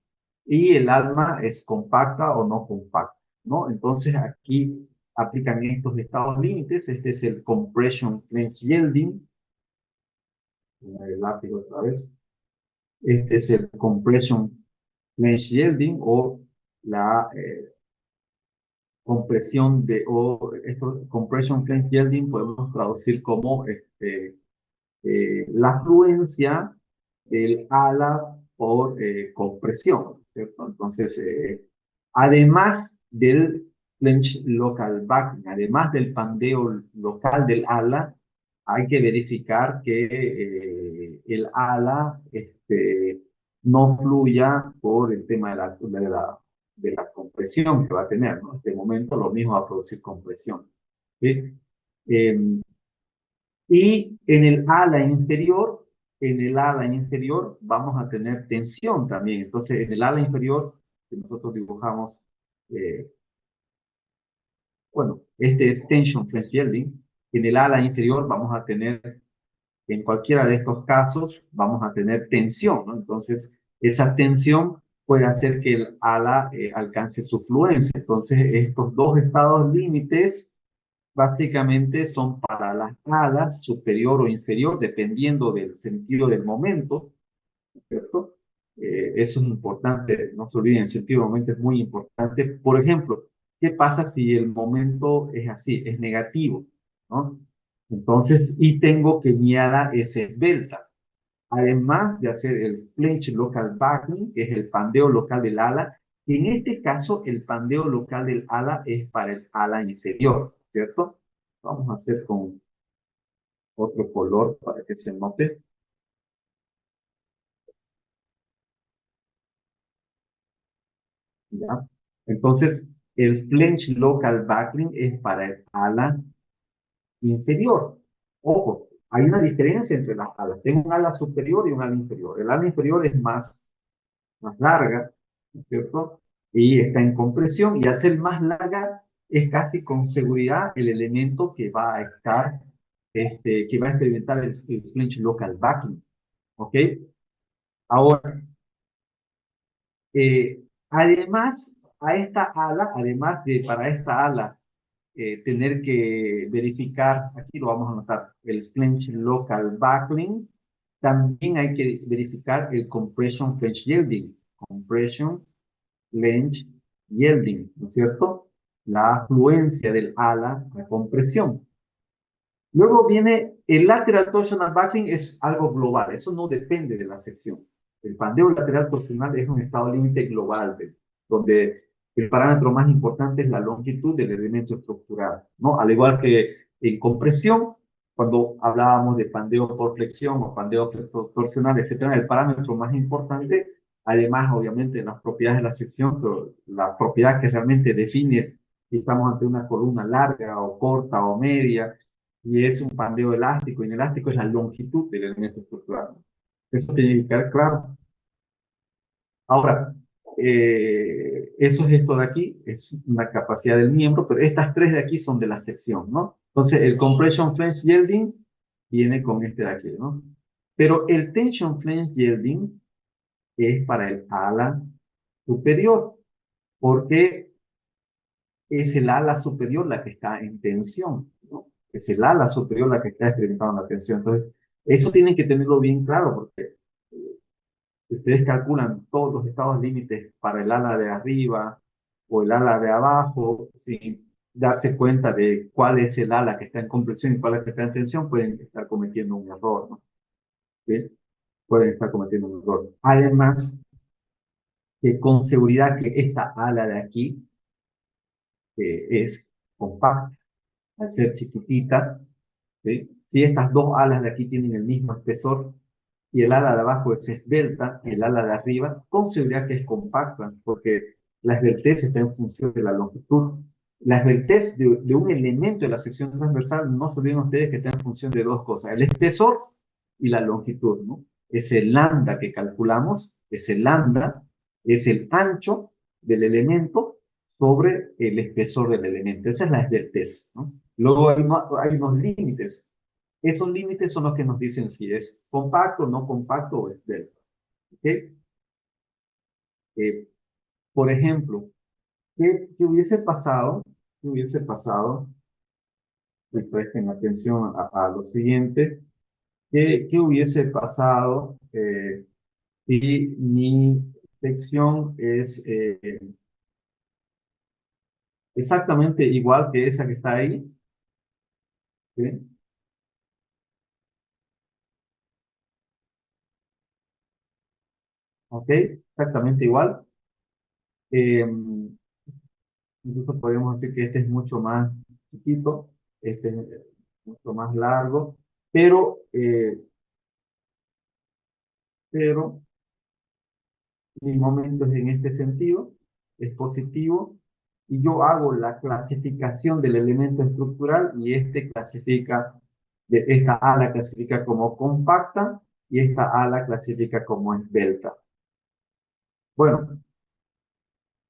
y el alma es compacta o no compacta, ¿no? Entonces aquí aplican estos estados límites. Este es el compression flange yielding. El lápiz otra vez. Este es el compression flange yielding o la compresión esto, compression flange yielding podemos traducir como la fluencia del ala por compresión, ¿cierto? Entonces, además del flinch local backing, además del pandeo local del ala, hay que verificar que el ala no fluya por el tema de la compresión que va a tener, ¿no? En este momento lo mismo va a producir compresión, ¿sí? Y en el ala inferior vamos a tener tensión también. Entonces, en el ala inferior, que nosotros dibujamos, eh, bueno, este es tension French yielding. En el ala inferior vamos a tener, en cualquiera de estos casos, vamos a tener tensión, ¿no? Entonces, esa tensión puede hacer que el ala alcance su fluencia. Entonces, estos dos estados límites básicamente son para las alas superior o inferior, dependiendo del sentido del momento, ¿cierto? Eso es importante, no se olviden, el sentido del momento es muy importante. Por ejemplo, ¿qué pasa si el momento es así, es negativo, ¿no? Entonces, y tengo que mi ala es esbelta. Además de hacer el flinch local backing, que es el pandeo local del ala, y en este caso el pandeo local del ala es para el ala inferior, ¿cierto? Vamos a hacer con otro color para que se note. ¿Ya? Entonces, el flinch local backing es para el ala inferior. Ojo, hay una diferencia entre las alas. Tengo un ala superior y un ala inferior. El ala inferior es más larga, ¿no es cierto? Y está en compresión, y al ser más larga es casi con seguridad el elemento que va a estar, que va a experimentar el flinch local backing, ¿ok? Ahora, además, a esta ala, además de para esta ala tener que verificar, aquí lo vamos a anotar, el flinch local backing, también hay que verificar el compression flinch yielding. Compression flinch yielding, ¿no es cierto? La afluencia del ala a compresión. Luego viene el lateral torsional backing, es algo global, eso no depende de la sección. El pandeo lateral torsional es un estado límite global, donde el parámetro más importante es la longitud del elemento estructural, ¿no? Al igual que en compresión, cuando hablábamos de pandeo por flexión o pandeo torsional, etcétera, el parámetro más importante, además, obviamente, de las propiedades de la sección, pero la propiedad que realmente define si estamos ante una columna larga o corta o media, y es un pandeo elástico. Inelástico es la longitud del elemento estructural. Eso tiene que quedar claro. Ahora, eso es esto de aquí, es una capacidad del miembro, pero estas tres de aquí son de la sección, ¿no? Entonces, el compression flange yielding viene con este de aquí, ¿no? Pero el tension flange yielding es para el ala superior, porque es el ala superior la que está en tensión, ¿no? Es el ala superior la que está experimentando la tensión. Entonces, eso tienen que tenerlo bien claro, porque si ustedes calculan todos los estados límites para el ala de arriba o el ala de abajo, sin darse cuenta de cuál es el ala que está en compresión y cuál es el que está en tensión, pueden estar cometiendo un error, ¿no? ¿Sí? Pueden estar cometiendo un error. Además, que con seguridad que esta ala de aquí es compacta, al ser chiquitita, ¿sí? Si estas dos alas de aquí tienen el mismo espesor y el ala de abajo es esbelta, el ala de arriba, con seguridad que es compacta, porque la esbeltez está en función de la longitud. La esbeltez de un elemento de la sección transversal, no se olviden ustedes que está en función de dos cosas, el espesor y la longitud, ¿no? Ese lambda que calculamos, ese lambda es el ancho del elemento sobre el espesor del elemento. Esa es la esbeltez, ¿no? Luego hay unos límites. Esos límites son los que nos dicen si es compacto, no compacto o esbelto. ¿Okay? Eh, por ejemplo, ¿qué hubiese pasado? ¿Qué hubiese pasado? Y presten atención a lo siguiente. ¿Qué hubiese pasado si mi sección es exactamente igual que esa que está ahí? ¿Sí? ¿Ok? Exactamente igual. Eh, Incluso podemos decir que este es mucho más chiquito, este es mucho más largo, pero, pero mi momento es en este sentido, es positivo, y yo hago la clasificación del elemento estructural y este clasifica, esta ala clasifica como compacta y esta ala clasifica como esbelta. Bueno,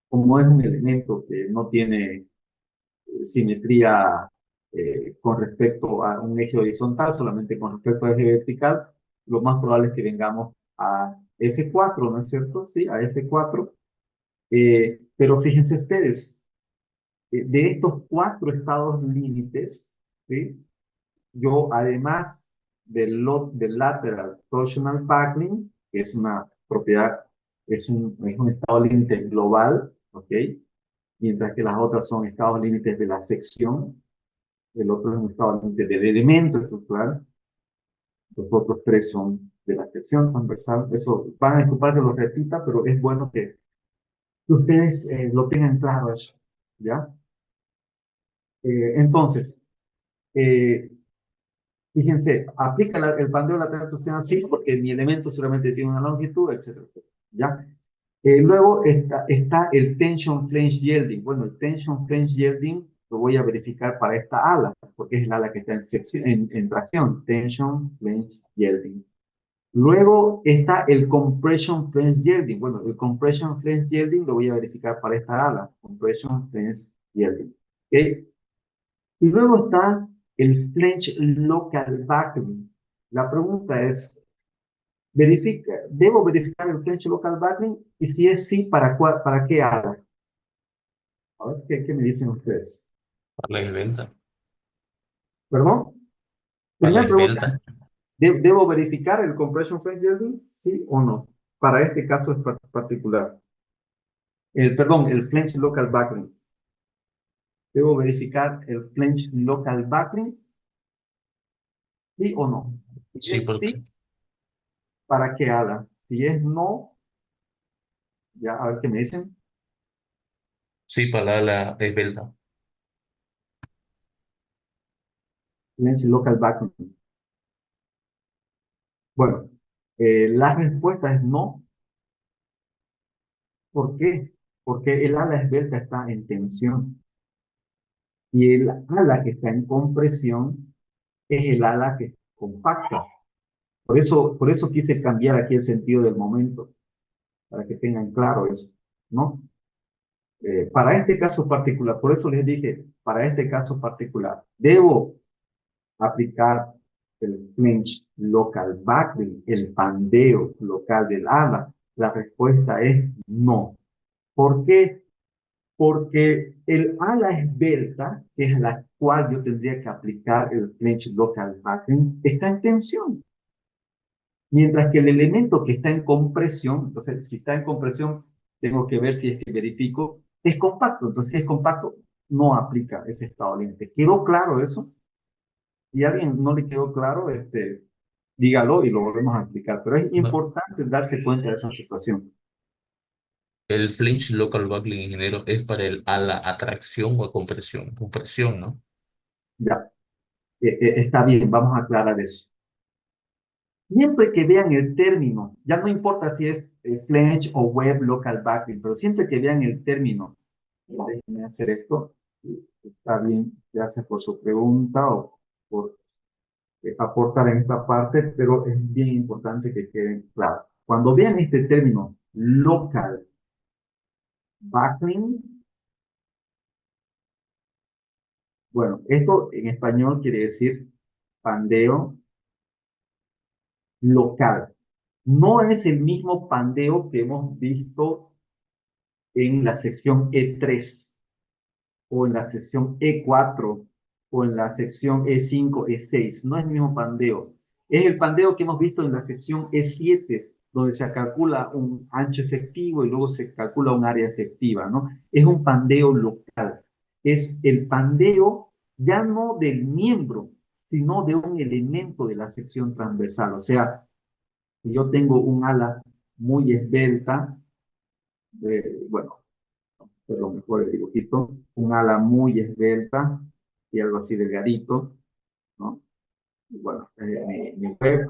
como es un elemento que no tiene simetría con respecto a un eje horizontal, solamente con respecto al eje vertical, lo más probable es que vengamos a F4, ¿no es cierto? Sí, a F4. Pero fíjense ustedes, de estos cuatro estados límites, ¿sí? Yo además del lateral torsional buckling, que es una propiedad, es un estado límite global, ¿ok? Mientras que las otras son estados límites de la sección, el otro es un estado límite del elemento estructural, los otros tres son de la sección transversal. Eso van a disculpar que lo repita, pero es bueno que ustedes lo tengan claro eso, ¿ya? Entonces, eh, Fíjense, aplica el pandeo lateral torsional, sí, porque mi elemento solamente tiene una longitud, etcétera. ¿Ya? Luego está el tension flange yielding. Bueno, el tension flange yielding lo voy a verificar para esta ala, porque es el ala que está en tracción. Tension flange yielding. Luego está el compression flange yielding. Bueno, el compression flange yielding lo voy a verificar para esta ala. Compression flange yielding. ¿Okay? Y luego está el flange local buckling. La pregunta es, ¿debo verificar el flange local buckling? Y si es sí, ¿para qué ala? A ver, ¿qué me dicen ustedes? Para la esbelta. ¿Perdón? Para la Primera pregunta, esbelta. ¿debo verificar el compression flange yielding? ¿Sí o no? Para este caso es particular. Perdón, el flange local buckling. ¿Debo verificar el flange local buckling? ¿Sí o no? Si Sí, es porque, sí, ¿para qué ala? Si es no, ya a ver qué me dicen. sí, para la esbelta. Flange local buckling. Bueno, la respuesta es no. ¿Por qué? Porque el ala esbelta está en tensión y el ala que está en compresión es el ala que es compacta. Por eso quise cambiar aquí el sentido del momento, para que tengan claro eso, ¿no? Para este caso particular, por eso les dije, para este caso particular, ¿debo aplicar el flinch local buckling, el pandeo local del ala? La respuesta es no. ¿Por qué? Porque el ala esbelta, que es la cual yo tendría que aplicar el flinch local buckling, está en tensión. Mientras que el elemento que está en compresión, entonces si está en compresión, tengo que ver si es que verifico, es compacto. Entonces si es compacto, no aplica ese estado límite. ¿Quedó claro eso? Si a alguien no le quedó claro, dígalo y lo volvemos a explicar. Pero es No. importante darse cuenta de esa situación. El flinch local buckling, ingeniero, es para el a la atracción o compresión. Compresión, ¿no? Ya, está bien, vamos a aclarar eso. Siempre que vean el término, ya no importa si es flange o web local backlink, pero siempre que vean el término, déjenme hacer esto, está bien, gracias por su pregunta o por aportar en esta parte, pero es bien importante que queden claros. Cuando vean este término local backlink, bueno, esto en español quiere decir pandeo local. No es el mismo pandeo que hemos visto en la sección E3 o en la sección E4 o en la sección E5, E6. No es el mismo pandeo. Es el pandeo que hemos visto en la sección E7, donde se calcula un ancho efectivo y luego se calcula un área efectiva, ¿no? Es un pandeo local. Es el pandeo ya no del miembro, sino de un elemento de la sección transversal. O sea, si yo tengo un ala muy esbelta, bueno, pero mejor el dibujito, un ala muy esbelta y algo así delgadito, ¿no? Y bueno, mi web,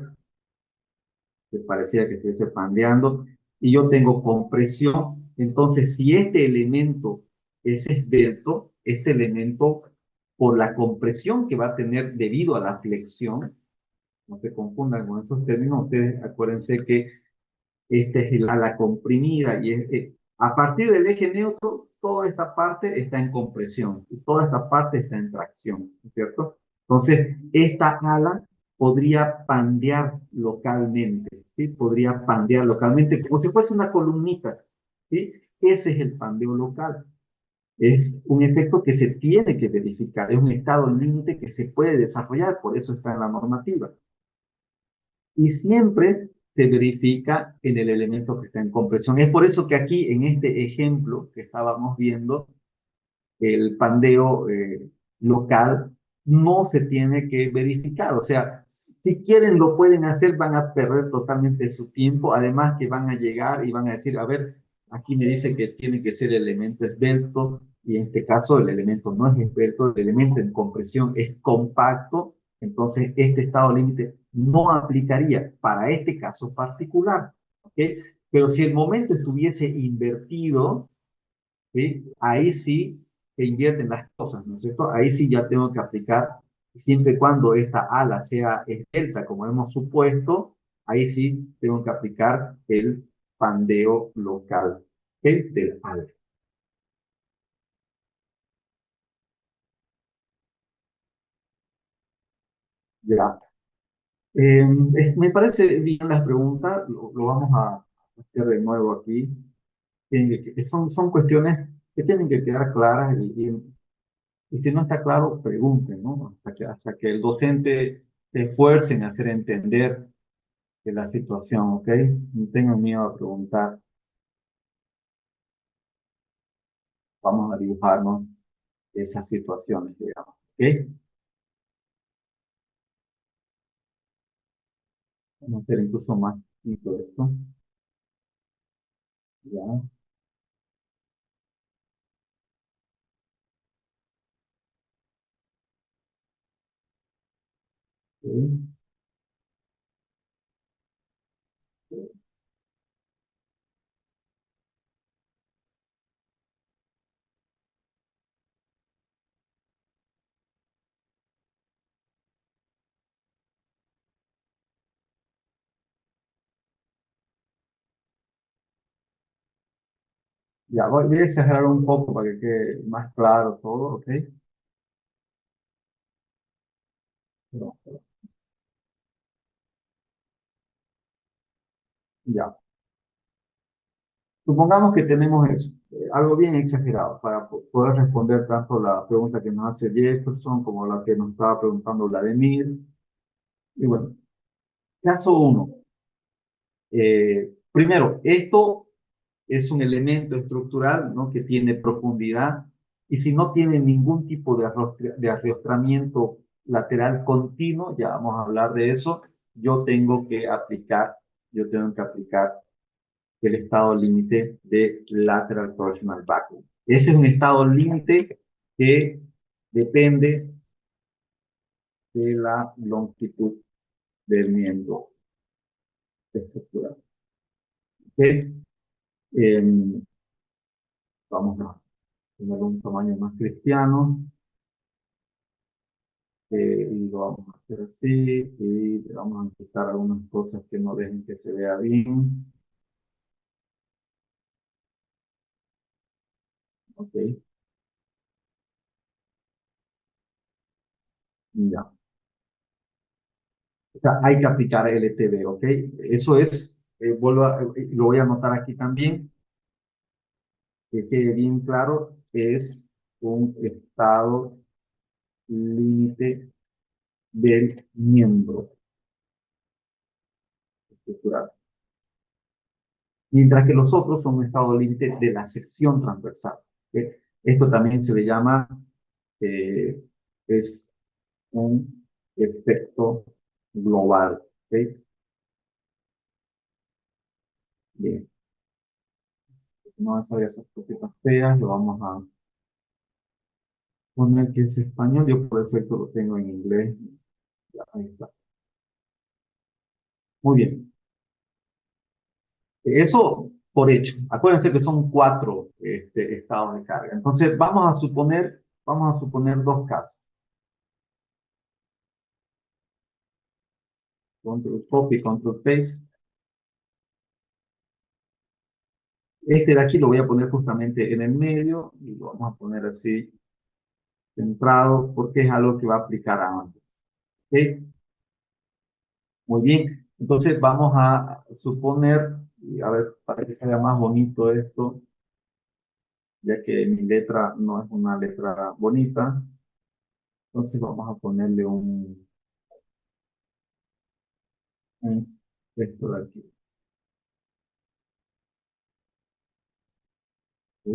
que parecía que estuviese pandeando, y yo tengo compresión, entonces si este elemento es esbelto, este elemento, por la compresión que va a tener debido a la flexión, no se confundan con esos términos, ustedes acuérdense que este es el ala comprimida y a partir del eje neutro, toda esta parte está en compresión y toda esta parte está en tracción, ¿cierto? Entonces, esta ala podría pandear localmente, ¿sí? Podría pandear localmente como si fuese una columnita, ¿sí? Ese es el pandeo local. Es un efecto que se tiene que verificar, es un estado límite que se puede desarrollar, por eso está en la normativa y siempre se verifica en el elemento que está en compresión. Es por eso que aquí, en este ejemplo que estábamos viendo, el pandeo local no se tiene que verificar. O sea, si quieren lo pueden hacer, van a perder totalmente su tiempo. Además que van a llegar y van a decir, a ver, aquí me dice que tiene que ser el elemento esbelto y en este caso el elemento no es esbelto, el elemento en compresión es compacto. Entonces, este estado límite no aplicaría para este caso particular. ¿Ok? Pero si el momento estuviese invertido, ¿sí? Ahí sí se invierten las cosas, ¿no es cierto? Ahí sí ya tengo que aplicar, siempre y cuando esta ala sea esbelta, como hemos supuesto, ahí sí tengo que aplicar el pandeo local, ¿ok? Del ala. Ya. Me parece bien las preguntas, lo vamos a hacer de nuevo aquí. Son cuestiones que tienen que quedar claras y si no está claro, pregunten, ¿no? Hasta que el docente se esfuerce en hacer entender de la situación, ¿ok? No tengan miedo a preguntar. Vamos a dibujarnos esas situaciones, digamos, ¿ok? Vamos a hacer incluso más chiquito esto, ¿ya? ¿Ok? Ya, voy a exagerar un poco para que quede más claro todo, ¿ok? Pero, ya. Supongamos que tenemos eso, algo bien exagerado para poder responder tanto la pregunta que nos hace Jefferson como la que nos estaba preguntando Vladimir. Y bueno, caso uno. Primero, esto es un elemento estructural, ¿no? Que tiene profundidad y si no tiene ningún tipo de arrastramiento lateral continuo, ya vamos a hablar de eso, yo tengo que aplicar el estado límite de lateral torsional backward. Ese es un estado límite que depende de la longitud del miembro estructural. ¿Okay? Eh, Vamos a tener un tamaño más cristiano y lo vamos a hacer así y le vamos a quitar algunas cosas que no dejen que se vea bien. Ok, ya. O sea, hay que aplicar LTB, ¿ok? Eso es, lo voy a anotar aquí también, que quede bien claro, es un estado límite del miembro estructural. Mientras que los otros son un estado límite de la sección transversal. ¿Ok? Esto también se le llama, eh, es un efecto global. ¿Ok? Bien, no vas a ver esas cositas feas, lo vamos a poner que es español, yo por defecto lo tengo en inglés. Ya, ahí está. Muy bien. Eso por hecho. Acuérdense que son cuatro estados de carga. Entonces, vamos a suponer dos casos. Control copy, control paste. Este de aquí lo voy a poner justamente en el medio y lo vamos a poner así centrado porque es algo que va a aplicar a ambos. ¿Ok? Muy bien. Entonces vamos a suponer, y a ver, para que sea más bonito esto, ya que mi letra no es una letra bonita, entonces vamos a ponerle un texto de aquí. ¿Sí?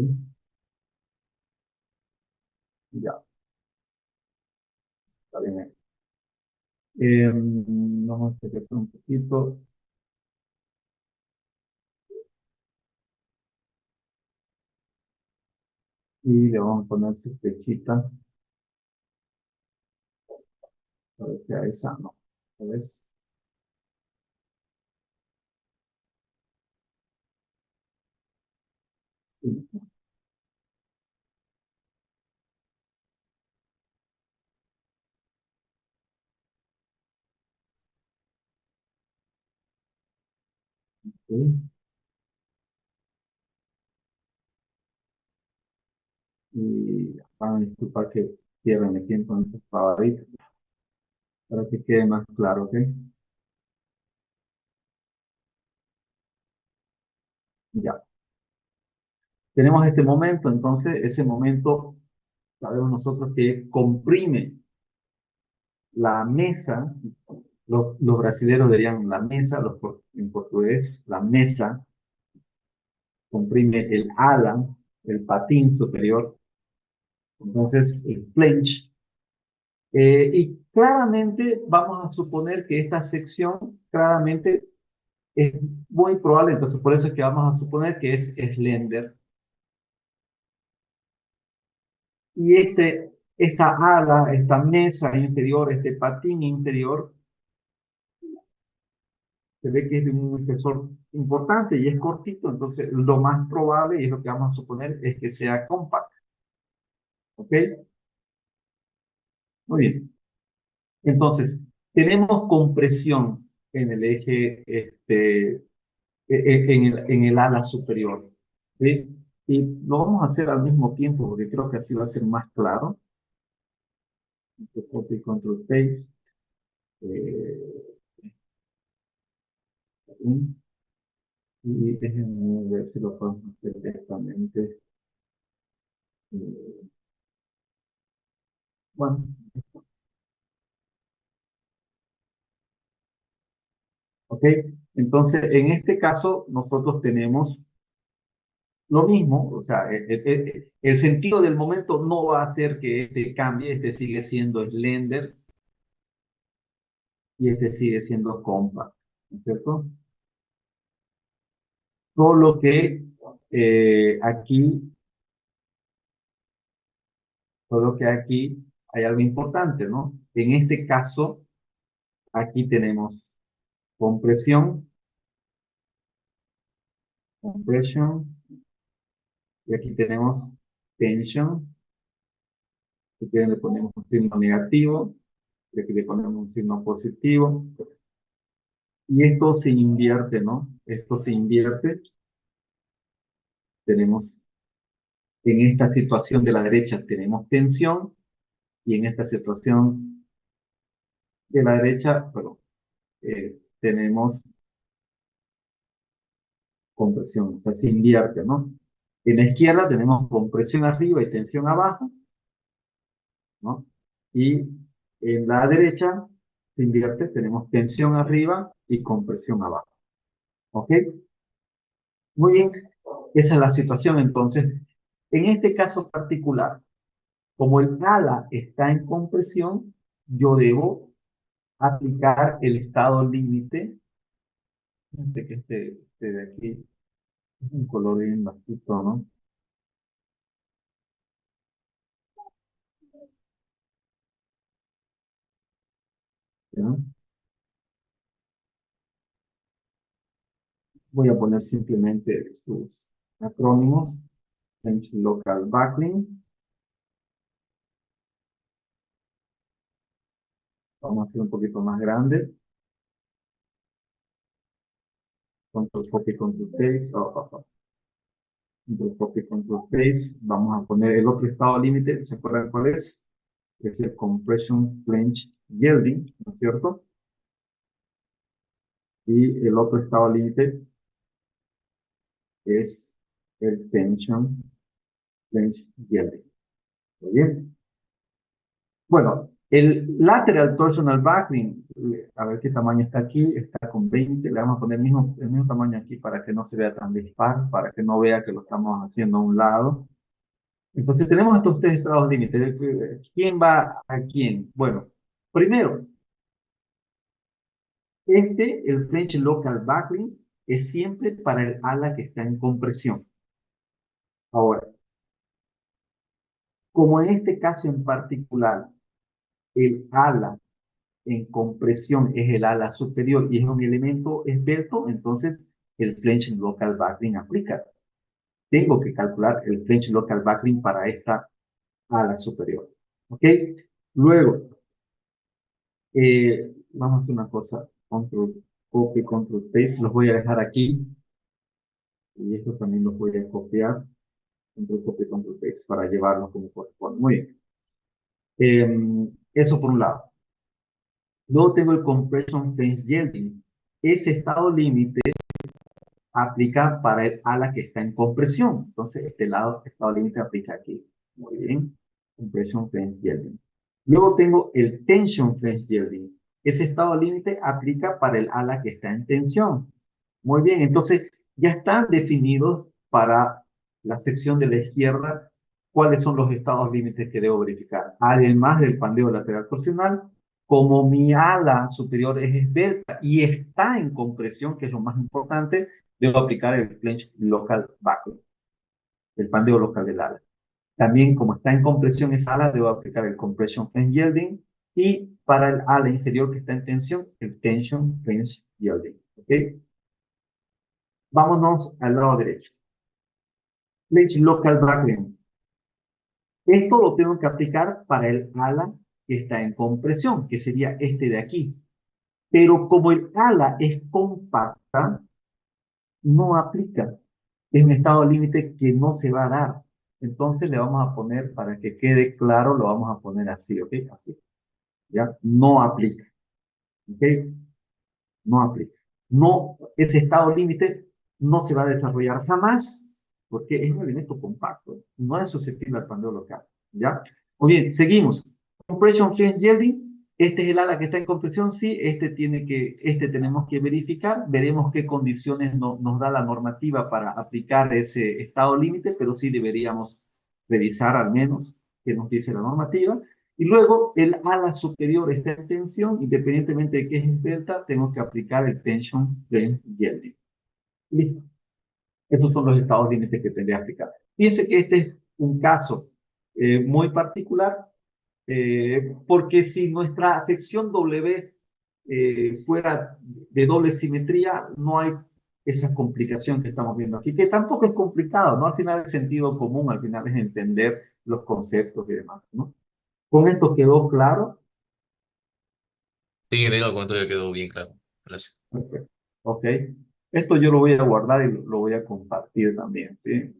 Ya, está bien. Vamos a hacer un poquito y le vamos a poner su flechita. A ver si a esa no. A ver. Sí, sí. Y van a disculpar que pierdan el tiempo en estos favoritos para que quede más claro, ¿ok? Ya. Tenemos este momento, entonces ese momento sabemos nosotros que comprime la mesa, los brasileños dirían la mesa, en portugués, la mesa comprime el ala, el patín superior, entonces el flange. Y claramente vamos a suponer que esta sección claramente es muy probable, entonces por eso es que vamos a suponer que es slender. Y esta ala, esta mesa inferior, este patín inferior, se ve que es de un espesor importante y es cortito, entonces lo más probable, y es lo que vamos a suponer, es que sea compacto. ¿Ok? Muy bien. Entonces, tenemos compresión en el eje, en el ala superior. ¿Sí? Y lo vamos a hacer al mismo tiempo, porque creo que así va a ser más claro. Copy, control, paste. Eh, y déjenme ver si lo podemos hacer directamente. Eh, bueno, ¿ok? Entonces, en este caso, nosotros tenemos lo mismo, o sea, el sentido del momento no va a hacer que este cambie, este sigue siendo slender y este sigue siendo compact, ¿no es cierto? Solo que aquí, solo que aquí hay algo importante, ¿no? En este caso, aquí tenemos compresión, compression, y aquí tenemos tension. Si quieren le ponemos un signo negativo, y aquí le ponemos un signo positivo. Y esto se invierte, ¿no? Esto se invierte. Tenemos, en esta situación de la derecha tenemos tensión y en esta situación de la derecha, bueno, tenemos compresión, o sea, se invierte, ¿no? En la izquierda tenemos compresión arriba y tensión abajo, ¿no? Y en la derecha se invierte, tenemos tensión arriba y compresión abajo, ¿ok? Muy bien, esa es la situación entonces. En este caso particular, como el ala está en compresión, yo debo aplicar el estado límite. Fíjate que este de aquí es un color bien bajito, ¿no? ¿Ya? Voy a poner simplemente sus acrónimos. Change local backlink. Vamos a hacer un poquito más grande. Control copy, control paste. Control copy, control paste. Vamos a poner el otro estado límite. ¿Se acuerdan cuál es? Es el compression flange yielding, ¿no es cierto? Y el otro estado límite es el tension flange yielding. ¿Muy bien? Bueno, el lateral torsional backlink, a ver qué tamaño está aquí, está con 20, le vamos a poner el mismo tamaño aquí para que no se vea tan dispar, para que no vea que lo estamos haciendo a un lado. Entonces tenemos estos tres estados límites. ¿Quién va a quién? Bueno, primero, el French Local Backlink, es siempre para el ala que está en compresión. Ahora, como en este caso en particular, el ala en compresión es el ala superior y es un elemento esbelto, entonces el French Local Backlink aplica. Tengo que calcular el French Local Backlink para esta ala superior. ¿Ok? Luego, vamos a hacer una cosa. Control copy, control paste. Los voy a dejar aquí. Y esto también los voy a copiar. Control copy, control paste para llevarlos como corresponde. Muy bien. Eso por un lado. Luego tengo el compression phase yielding. Ese estado límite aplica para el ala que está en compresión. Entonces, este lado, estado límite aplica aquí. Muy bien. Compression phase yielding. Luego tengo el tension phase yielding. Ese estado límite aplica para el ala que está en tensión. Muy bien. Entonces, ya están definidos para la sección de la izquierda cuáles son los estados límites que debo verificar. Además del pandeo lateral torsional, como mi ala superior es esbelta y está en compresión, que es lo más importante, debo aplicar el French Local Backlink, el pandeo local del ala. También, como está en compresión esa ala, debo aplicar el Compression Flange Yielding y para el ala inferior que está en tensión, el Tension Flange Yielding. ¿Ok? Vámonos al lado derecho. French Local Backlink. Esto lo tengo que aplicar para el ala que está en compresión, que sería este de aquí. Pero como el ala es compacta, no aplica. Es un estado límite que no se va a dar. Entonces le vamos a poner, para que quede claro, lo vamos a poner así, ¿ok? Así. ¿Ya? No aplica. ¿Ok? No aplica. No, ese estado límite no se va a desarrollar jamás porque es un elemento compacto. No es susceptible al pandeo local. ¿Ya? Muy bien, seguimos. Compression Flange Yielding. Este es el ala que está en compresión, sí. Este tenemos que verificar. Veremos qué condiciones nos da la normativa para aplicar ese estado límite, pero sí deberíamos revisar al menos qué nos dice la normativa. Y luego el ala superior está en tensión, independientemente de que es delta, tengo que aplicar el tension flange yielding. Listo. Esos son los estados límites que tendría que aplicar. Fíjense que este es un caso muy particular, porque si nuestra sección W fuera de doble simetría, no hay esa complicación que estamos viendo aquí, que tampoco es complicado, ¿no? Al final es sentido común, al final es entender los conceptos y demás, ¿no? Con esto quedó claro. Sí, digo, el comentario quedó bien claro. Gracias. Perfecto. Ok. Esto yo lo voy a guardar y lo voy a compartir también, ¿sí?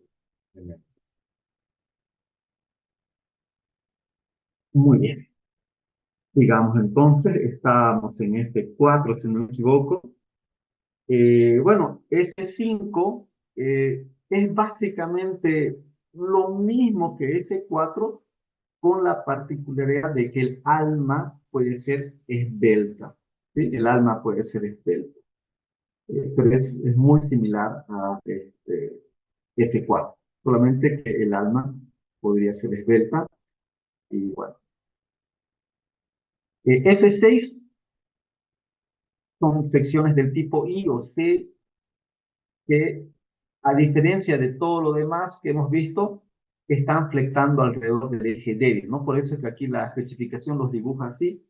Muy bien. Digamos entonces, estamos en este 4 si no me equivoco. Bueno, este 5 es básicamente lo mismo que este 4 con la particularidad de que el alma puede ser esbelta, ¿sí? El alma puede ser esbelta. Pero es muy similar a F4, solamente que el alma podría ser esbelta y bueno. F6 son secciones del tipo I o C que, a diferencia de todo lo demás que hemos visto, están flectando alrededor del eje débil, ¿no? Por eso es que aquí la especificación los dibuja así,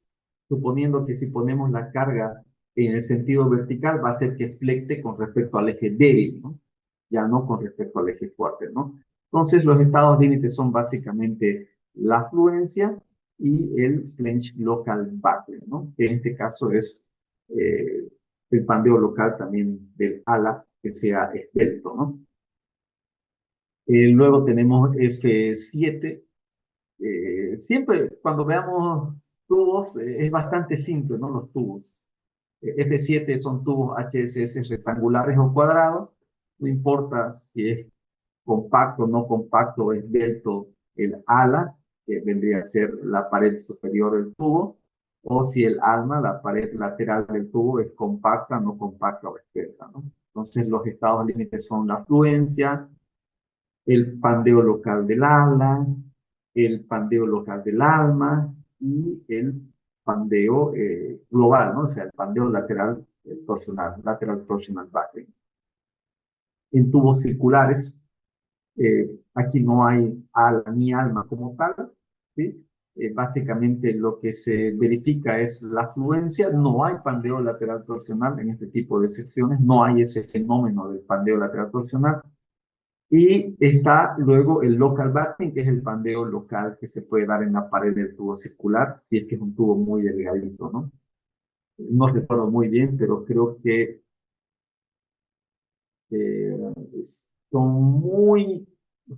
suponiendo que si ponemos la carga en el sentido vertical va a ser que flecte con respecto al eje débil, ¿no? Ya no con respecto al eje fuerte, ¿no? Entonces los estados límites son básicamente la fluencia y el flange local backward, ¿no? Que en este caso es eh, el pandeo local también del ala que sea esbelto, ¿no? Luego tenemos F7. Siempre cuando veamos tubos es bastante simple, ¿no? Los tubos. F7 son tubos HSS rectangulares o cuadrados. No importa si es compacto, no compacto, esbelto el ala, que vendría a ser la pared superior del tubo, o si el alma, la pared lateral del tubo, es compacta, no compacta o esbelta, ¿no? Entonces los estados límites son la fluencia, el pandeo local del ala, el pandeo local del alma y el pandeo global, ¿no? O sea, el pandeo lateral torsional, lateral torsional backing. En tubos circulares, aquí no hay ala ni alma como tal, ¿sí? básicamente lo que se verifica es la fluencia. No hay pandeo lateral torsional en este tipo de secciones, no hay ese fenómeno del pandeo lateral torsional. Y está luego el local backing, que es el pandeo local que se puede dar en la pared del tubo circular, si es que es un tubo muy delgadito, ¿no? No recuerdo muy bien, pero creo que eh, son muy,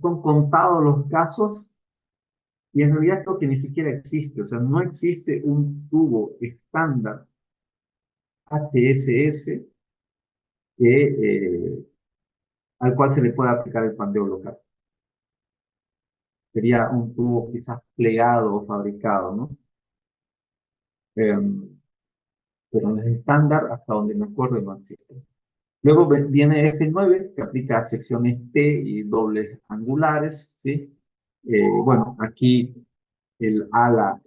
son contados los casos y en realidad creo que ni siquiera existe, o sea, no existe un tubo estándar HSS al cual se le pueda aplicar el pandeo local. Sería un tubo quizás plegado o fabricado, ¿no? Pero no es estándar, hasta donde me acuerdo no existe. Luego viene F9, que aplica a secciones T y dobles angulares, ¿sí? Bueno, aquí el ala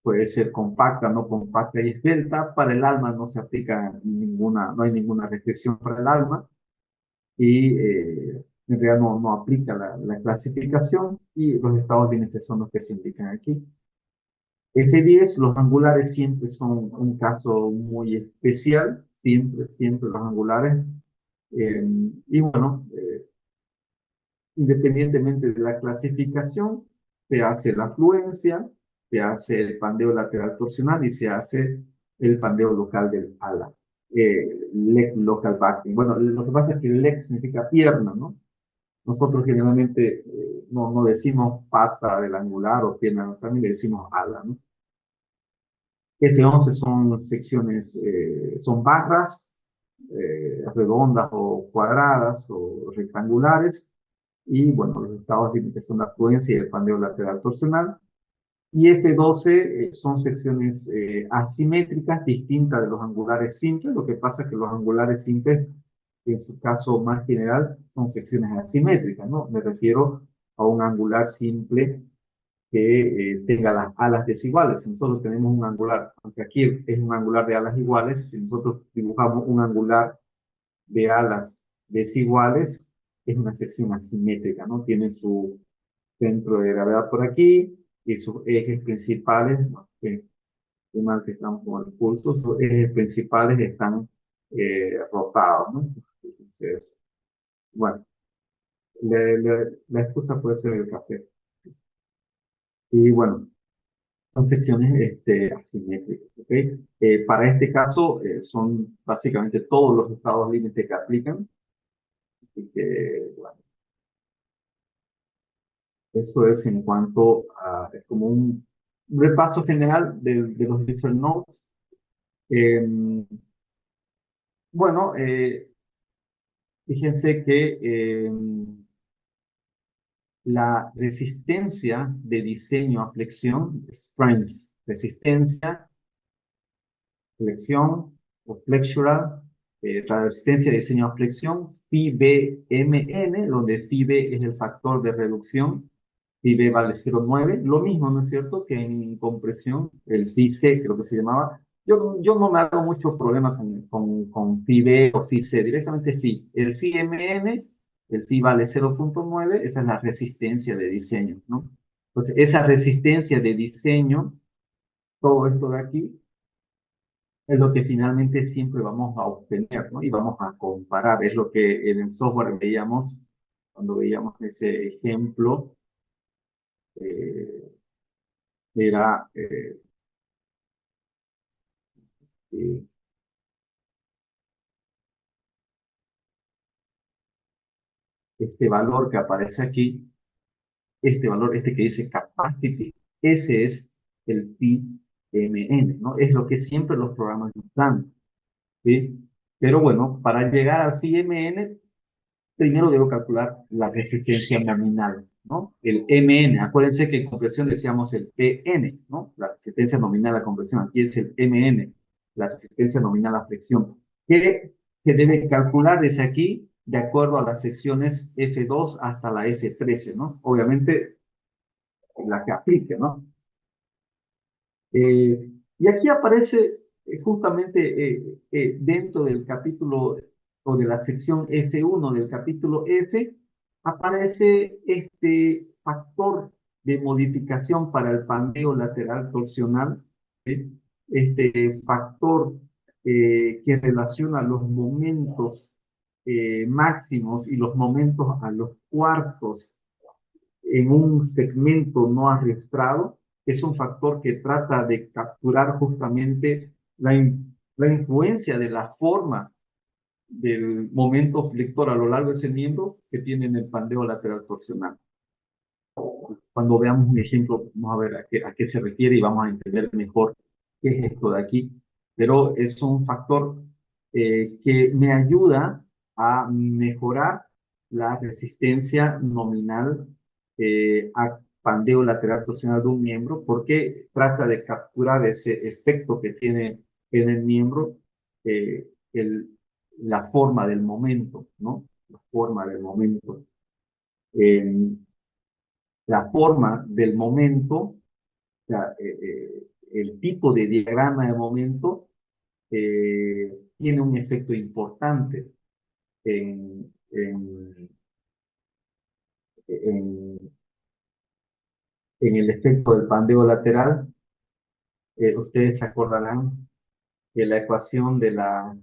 puede ser compacta, no compacta y esbelta. Para el alma no se aplica ninguna, no hay ninguna restricción para el alma y en realidad no aplica la clasificación y los estados de límite son los que se indican aquí. F10, los angulares siempre son un caso muy especial, siempre los angulares. Y bueno, independientemente de la clasificación, se hace la fluencia, se hace el pandeo lateral torsional y se hace el pandeo local del ala. Leg local backing. Bueno, lo que pasa es que leg significa pierna, ¿no? Nosotros generalmente no decimos pata del angular o pierna, también le decimos ala, ¿no? F11 son secciones, son barras redondas o cuadradas o rectangulares. Y bueno, los estados límites son la fluencia y el pandeo lateral torsional. Y F12 son secciones asimétricas distintas de los angulares simples. Lo que pasa es que los angulares simples, en su caso más general, son secciones asimétricas, ¿no? Me refiero a un angular simple que tenga las alas desiguales. Si nosotros tenemos un angular, aunque aquí es un angular de alas iguales, si nosotros dibujamos un angular de alas desiguales, es una sección asimétrica, ¿no? Tiene su centro de gravedad por aquí y sus ejes principales, ¿no? Qué mal que estamos con el pulso, sus ejes principales están rotados, ¿no? Entonces, bueno, la excusa puede ser el café. Y bueno, son secciones asimétricas, ¿ok? Para este caso, son básicamente todos los estados límite que aplican. Así que, bueno, eso es en cuanto a, es como un repaso general de los different nodes. Eh, bueno, fíjense que la resistencia de diseño a flexión, strength, resistencia, flexión o flexural, la resistencia de diseño a flexión, phi b mn, donde phi b es el factor de reducción, phi b vale 0,9, lo mismo, ¿no es cierto?, que en compresión, el phi c, creo que se llamaba. Yo no me hago mucho problema con phi b o phi c, directamente phi. El phi mn, el phi vale 0,9, esa es la resistencia de diseño, ¿no? Entonces, esa resistencia de diseño, todo esto de aquí, es lo que finalmente siempre vamos a obtener, ¿no? Y vamos a comparar. Es lo que en el software veíamos cuando veíamos ese ejemplo. eh, Era eh, este valor que aparece aquí, este valor, este que dice capacity, ese es el pi mn, ¿no? Es lo que siempre los programas nos dan, ¿sí? Pero bueno, para llegar al pi mn, primero debo calcular la resistencia nominal, ¿no? El MN, acuérdense que en compresión decíamos el PN, ¿no? La resistencia nominal a compresión, aquí es el MN, la resistencia nominal a flexión, que se debe calcular desde aquí de acuerdo a las secciones F2 hasta la F13, ¿no? Obviamente la que aplique, ¿no? Y aquí aparece justamente dentro del capítulo o de la sección F1 del capítulo F, aparece este factor de modificación para el pandeo lateral torsional, ¿sí? Este factor que relaciona los momentos máximos y los momentos a los cuartos en un segmento no arrastrado, es un factor que trata de capturar justamente la influencia de la forma del momento flector a lo largo de ese miembro que tiene en el pandeo lateral torsional. Cuando veamos un ejemplo, vamos a ver a qué se refiere y vamos a entender mejor qué es esto de aquí. Pero es un factor que me ayuda a mejorar la resistencia nominal a pandeo lateral torsional de un miembro, porque trata de capturar ese efecto que tiene en el miembro la forma del momento, ¿no? La forma del momento. La forma del momento, o sea, el tipo de diagrama de momento tiene un efecto importante en, en el efecto del pandeo lateral. Ustedes se acordarán de la ecuación de la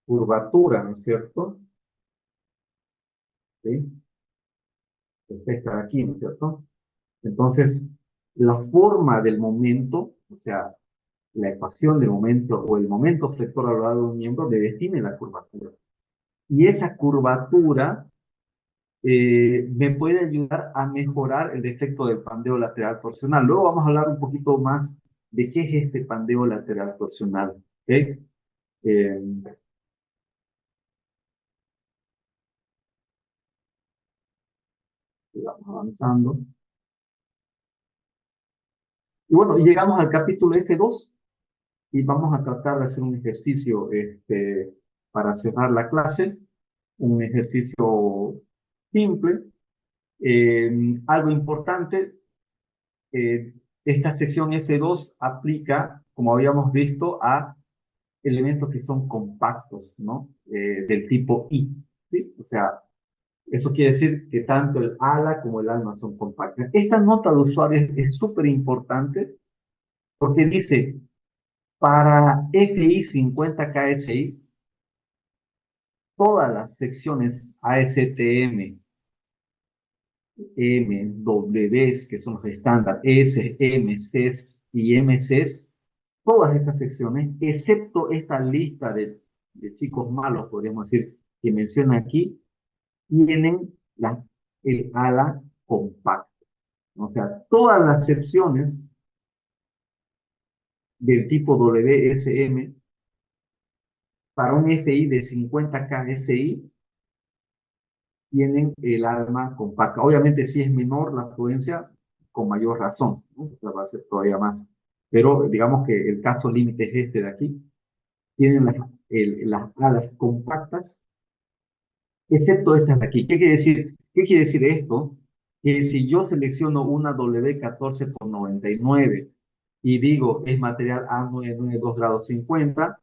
curvatura, ¿no es cierto? ¿Sí? Está aquí, ¿no es cierto? Entonces, la forma del momento, o sea, la ecuación del momento o el momento flector a lo largo de un miembro le define la curvatura. Y esa curvatura me puede ayudar a mejorar el efecto del pandeo lateral torsional. Luego vamos a hablar un poquito más de qué es este pandeo lateral torsional. ¿Okay? Vamos avanzando. Y bueno, llegamos al capítulo F2 y vamos a tratar de hacer un ejercicio para cerrar la clase. Un ejercicio simple. Algo importante, esta sección F2 aplica, como habíamos visto, a elementos que son compactos, ¿no? Del tipo I, ¿sí? O sea, eso quiere decir que tanto el ala como el alma son compactas. Esta nota de usuario es súper importante porque dice, para FI 50 KSI, todas las secciones ASTM, M, Ws, que son los estándares, S, M, Cs y MCs, todas esas secciones, excepto esta lista de chicos malos, podríamos decir, que menciona aquí, tienen el ala compacto. O sea, todas las secciones del tipo WSM para un FI de 50 KSI tienen el alma compacta. Obviamente, si es menor la afluencia, con mayor razón, ¿no? O sea, va a ser todavía más. Pero digamos que el caso límite es este de aquí. Tienen las alas compactas, excepto estas de aquí. ¿Qué quiere decir? ¿Qué quiere decir esto? Que si yo selecciono una W14 por 99 y digo es material A992 grados 50,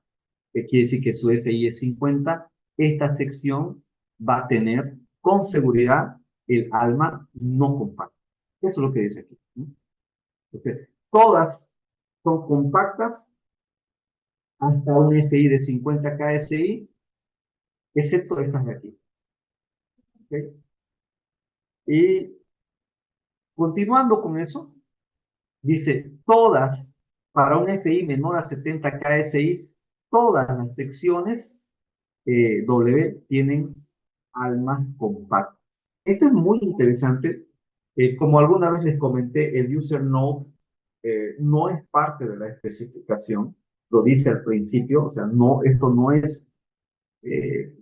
que quiere decir que su FI es 50, esta sección va a tener con seguridad el alma no compacta. Eso es lo que dice aquí, ¿no? Entonces, todas son compactas hasta un FI de 50 KSI, excepto estas de aquí. ¿Okay? Y continuando con eso, dice todas, para un FI menor a 70 KSI, todas las secciones W tienen almas compactas. Esto es muy interesante. Como alguna vez les comenté, el user node no es parte de la especificación, lo dice al principio, o sea, no, esto no es eh,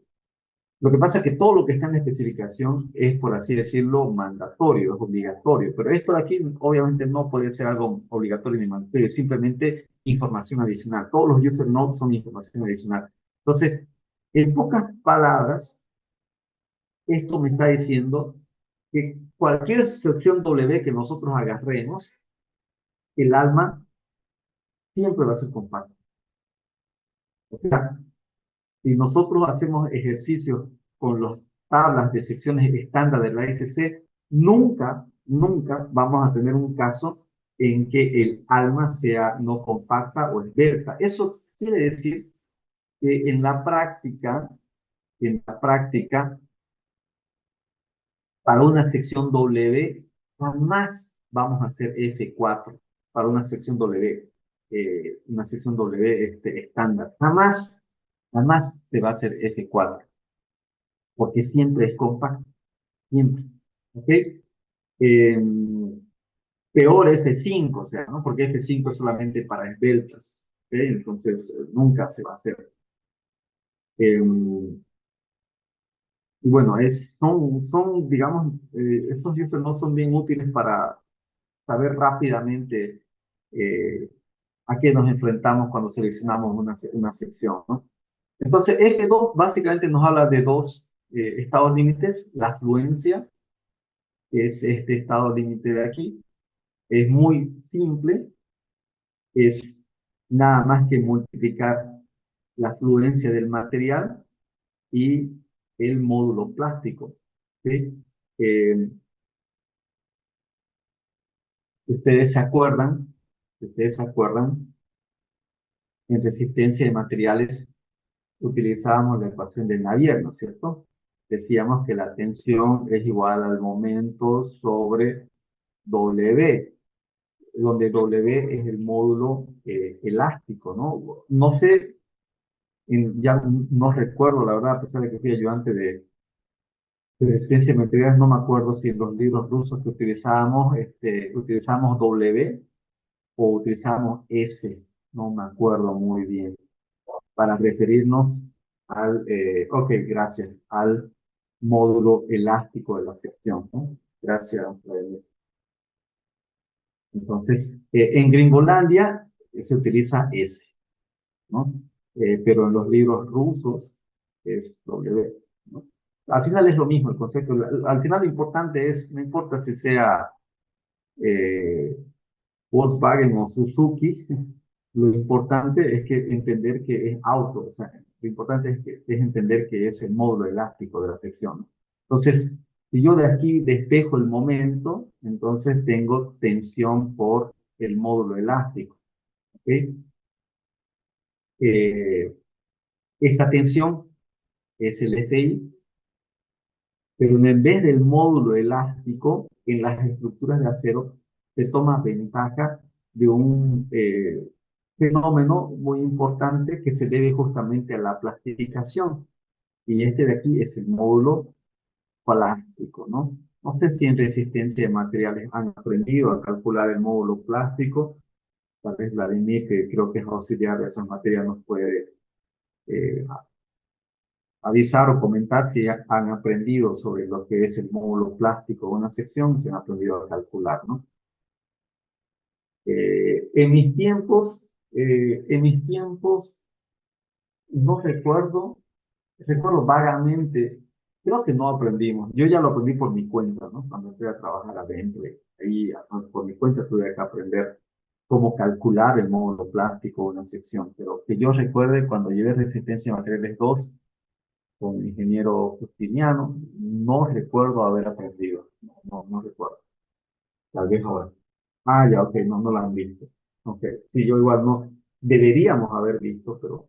lo que pasa es que todo lo que está en la especificación es, por así decirlo, mandatorio, es obligatorio, pero esto de aquí obviamente no puede ser algo obligatorio ni mandatorio, es simplemente información adicional. Todos los user nodes son información adicional. Entonces, en pocas palabras, esto me está diciendo que cualquier sección W que nosotros agarremos, el alma siempre va a ser compacta. O sea, si nosotros hacemos ejercicios con las tablas de secciones estándar de la SC, nunca nunca vamos a tener un caso en que el alma sea no compacta o esbelta. Eso quiere decir que en la práctica, para una sección W, jamás vamos a hacer F4 para una sección W estándar. Jamás, jamás se va a hacer F4, porque siempre es compacto, siempre. ¿Ok? Eh, Peor F5, o sea, ¿no? Porque F5 es solamente para esbeltas. ¿Ok? Entonces, nunca se va a hacer. Eh, y bueno, digamos, estos usos no son bien útiles para saber rápidamente eh, a qué nos enfrentamos cuando seleccionamos una sección, ¿no? Entonces, F2 básicamente nos habla de dos estados límites. La fluencia, que es este estado límite de aquí, es muy simple, es nada más que multiplicar la fluencia del material y el módulo plástico. ¿Sí? Eh, ustedes se acuerdan, ustedes se acuerdan, en resistencia de materiales utilizábamos la ecuación de Navier, ¿no es cierto? Decíamos que la tensión es igual al momento sobre W, donde W es el módulo elástico, ¿no? No sé, ya no recuerdo, la verdad, a pesar de que fui ayudante de resistencia de materiales, no me acuerdo si en los libros rusos que utilizábamos, utilizamos W o utilizamos S, no me acuerdo muy bien, para referirnos ok, gracias, al módulo elástico de la sección, ¿no? Gracias. Entonces, en Gringolandia se utiliza S, ¿no? Pero en los libros rusos es W, ¿no? Al final es lo mismo el concepto. Al final lo importante es, no importa si sea eh, Volkswagen o Suzuki, lo importante es que entender que es auto, o sea, lo importante es entender que es el módulo elástico de la sección. Entonces, si yo de aquí despejo el momento, entonces tengo tensión por el módulo elástico. ¿Ok? Eh, esta tensión es el FI, pero en vez del módulo elástico, en las estructuras de acero se toma ventaja de un fenómeno muy importante que se debe justamente a la plastificación. Y este de aquí es el módulo plástico, ¿no? No sé si en resistencia de materiales han aprendido a calcular el módulo plástico. Tal vez Vladimir, que creo que es auxiliar de esas materias, nos puede eh, avisar o comentar si han aprendido sobre lo que es el módulo plástico de una sección, si han aprendido a calcular, ¿no? En mis tiempos, no recuerdo vagamente, creo que no aprendimos. Yo ya lo aprendí por mi cuenta, ¿no? Cuando entré a trabajar adentro, ahí por mi cuenta tuve que aprender cómo calcular el módulo plástico de una sección. Pero que yo recuerde, cuando llevé resistencia a materiales 2 con el ingeniero Justiniano, no recuerdo haber aprendido. No recuerdo. Tal vez ahora. Ah, ya, ok, no la han visto. Ok, sí, yo igual no. Deberíamos haber visto, pero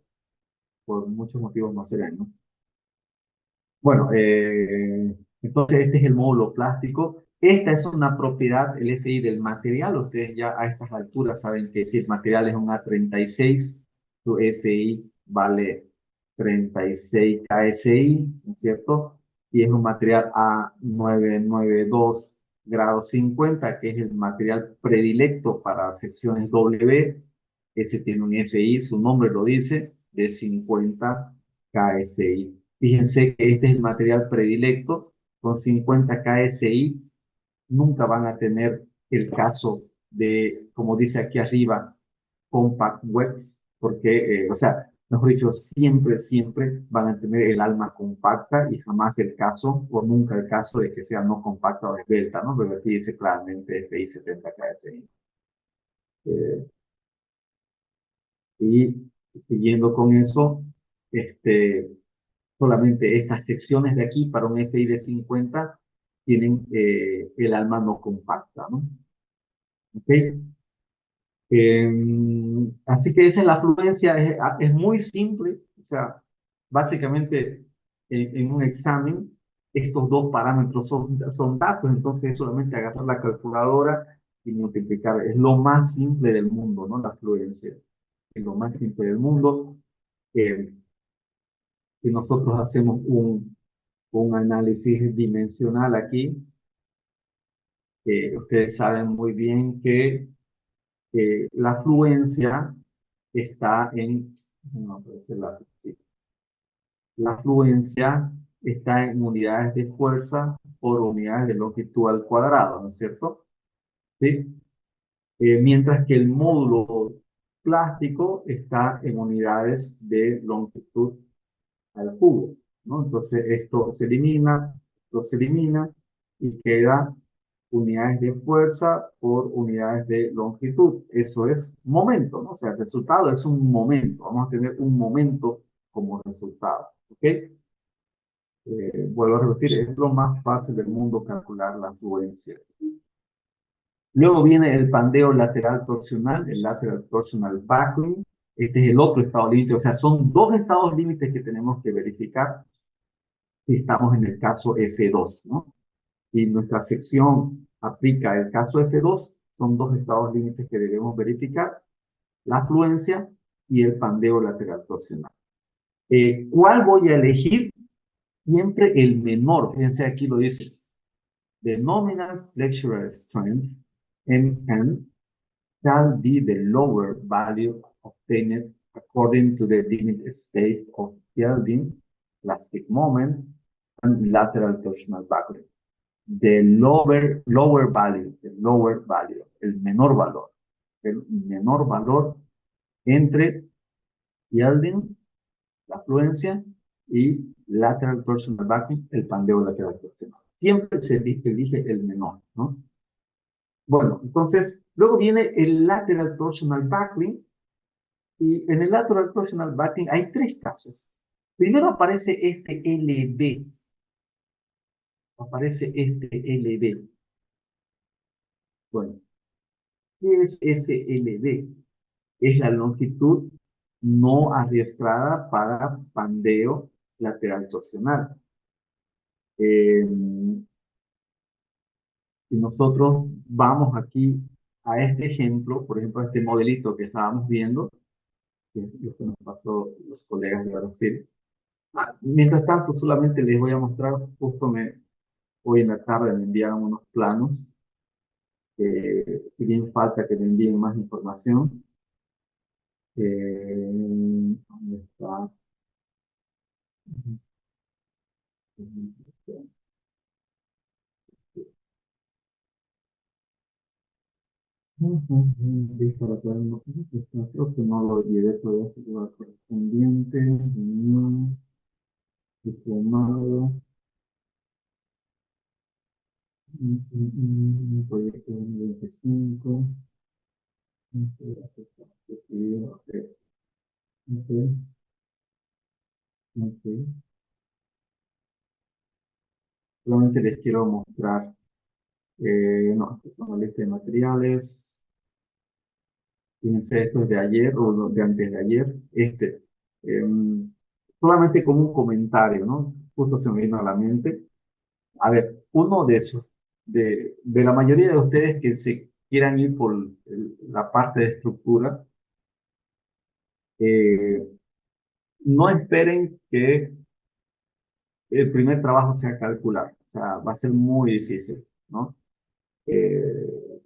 por muchos motivos no se ven, ¿no? Bueno, entonces este es el módulo plástico. Esta es una propiedad, el FI del material. Ustedes ya a estas alturas saben que si el material es un A36, su FI vale 36 KSI, ¿no es cierto? Y es un material A992 grado 50, que es el material predilecto para secciones W. Ese tiene un FI, su nombre lo dice, de 50 KSI. Fíjense que este es el material predilecto, con 50 KSI nunca van a tener el caso de, como dice aquí arriba, compact webs, porque, o sea, mejor dicho, siempre van a tener el alma compacta y jamás el caso, o nunca el caso de que sea no compacta o esbelta, ¿no? Pero aquí dice claramente FI 70 KSI. Eh, y siguiendo con eso, este, solamente estas secciones de aquí para un FI de 50 tienen el alma no compacta, ¿no? ¿Ok? Así que esa es la fluencia, es muy simple, o sea, básicamente en un examen estos dos parámetros son datos, entonces es solamente agarrar la calculadora y multiplicar, es lo más simple del mundo, ¿no? La fluencia, es lo más simple del mundo, eh, y nosotros hacemos un análisis dimensional aquí, ustedes saben muy bien que la fluencia está en, no, puede ser sí. La fluencia está en unidades de fuerza por unidades de longitud al cuadrado, ¿no es cierto? ¿Sí? Mientras que el módulo plástico está en unidades de longitud al cubo, ¿no? Entonces esto se elimina y queda unidades de fuerza por unidades de longitud. Eso es momento, ¿no? O sea, el resultado es un momento. Vamos a tener un momento como resultado, ¿ok? Vuelvo a repetir, es lo más fácil del mundo calcular la fluencia. Luego viene el pandeo lateral torsional, el lateral torsional buckling. Este es el otro estado límite, o sea, son dos estados límites que tenemos que verificar si estamos en el caso F2, ¿no? Si nuestra sección aplica el caso F2, son dos estados límites que debemos verificar, la fluencia y el pandeo lateral torsional. ¿Cuál voy a elegir? Siempre el menor, fíjense aquí lo dice, the nominal flexural strength, Mn, shall be the lower value obtained according to the limit state of yielding, plastic moment, and lateral torsional buckling. The lower value, el menor valor entre yielding, la fluencia, y lateral torsional buckling, el pandeo lateral torsional. Siempre se elige el menor, ¿no? Bueno, entonces, luego viene el lateral torsional buckling, y en el lateral torsional buckling hay tres casos. Primero aparece este LB, Bueno, ¿qué es SLB? Es la longitud no arriesgada para pandeo lateral torsional. Eh, si nosotros vamos aquí a este ejemplo, por ejemplo, a este modelito que estábamos viendo, que es lo que nos pasó los colegas de Brasil. Mientras tanto, solamente les voy a mostrar, hoy en la tarde me enviaron unos planos, si bien falta que me envíen más información. ¿Dónde está? Listo, para aclarar unos puntos. Creo que no lo olvidé todavía, así que va correspondiente, reunión, diplomado, proyecto 2025, ok, ok, ok. Solamente les quiero mostrar, no, esta es una lista de materiales. Fíjense, esto es de ayer o de antes de ayer. Solamente como un comentario, ¿no? Justo se me vino a la mente. A ver, uno de esos, de la mayoría de ustedes que se quieran ir por la parte de estructura, eh, no esperen que el primer trabajo sea calcular. O sea, va a ser muy difícil, ¿no? Eh,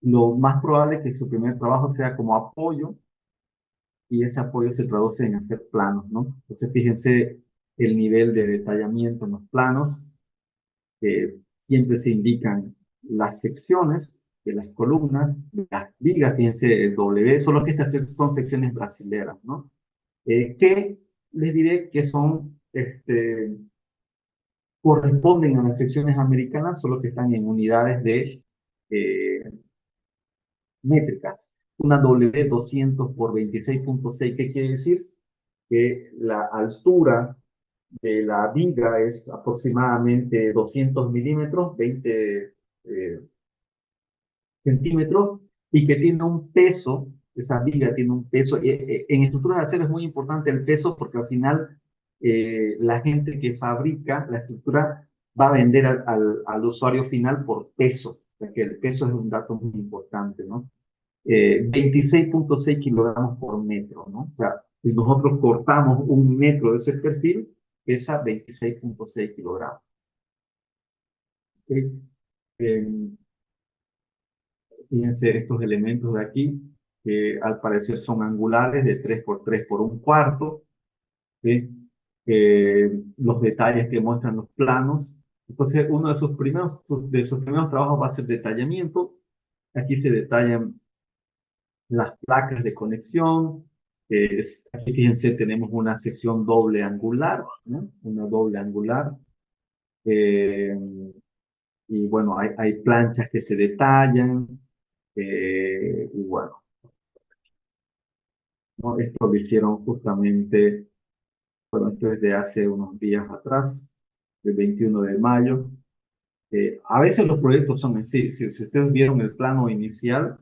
lo más probable es que su primer trabajo sea como apoyo y ese apoyo se traduce en hacer planos, ¿no? Entonces, fíjense el nivel de detallamiento en los planos, que siempre se indican las secciones de las columnas, las vigas, fíjense el W, solo que estas son secciones brasileras, ¿no? Que les diré que son, corresponden a las secciones americanas, solo que están en unidades de eh, métricas. Una W 200 por 26.6, ¿qué quiere decir? Que la altura de la viga es aproximadamente 200 milímetros, 20 centímetros, y que tiene un peso, esa viga tiene un peso. En estructuras de acero es muy importante el peso porque al final la gente que fabrica la estructura va a vender al usuario final por peso. O sea que el peso es un dato muy importante, ¿no? 26,6 kilogramos por metro, ¿no? O sea, si nosotros cortamos un metro de ese perfil, pesa 26,6 kilogramos. ¿Sí? Eh, Fíjense estos elementos de aquí, que al parecer son angulares de 3 por 3 por un cuarto. ¿Sí? Los detalles que muestran los planos. Entonces, uno de sus primeros trabajos va a ser detallamiento. Aquí se detallan las placas de conexión. Aquí, fíjense, tenemos una sección doble angular, ¿no? Una doble angular. Eh, y bueno, hay planchas que se detallan. Y bueno, ¿no? Esto lo hicieron justamente, bueno, esto es de hace unos días atrás, el 21 de mayo. A veces los proyectos son así. Si ustedes vieron el plano inicial,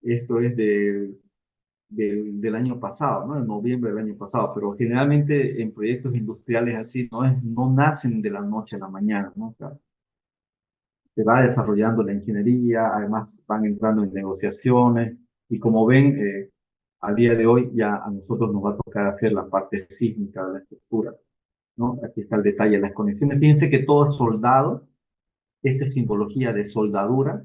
esto es del año pasado, ¿no? En noviembre del año pasado, pero generalmente en proyectos industriales así no nacen de la noche a la mañana, ¿no? O sea, se va desarrollando la ingeniería, además van entrando en negociaciones y como ven, a día de hoy ya a nosotros nos va a tocar hacer la parte sísmica de la estructura, ¿no? Aquí está el detalle de las conexiones. Fíjense que todo es soldado, esta es simbología de soldadura,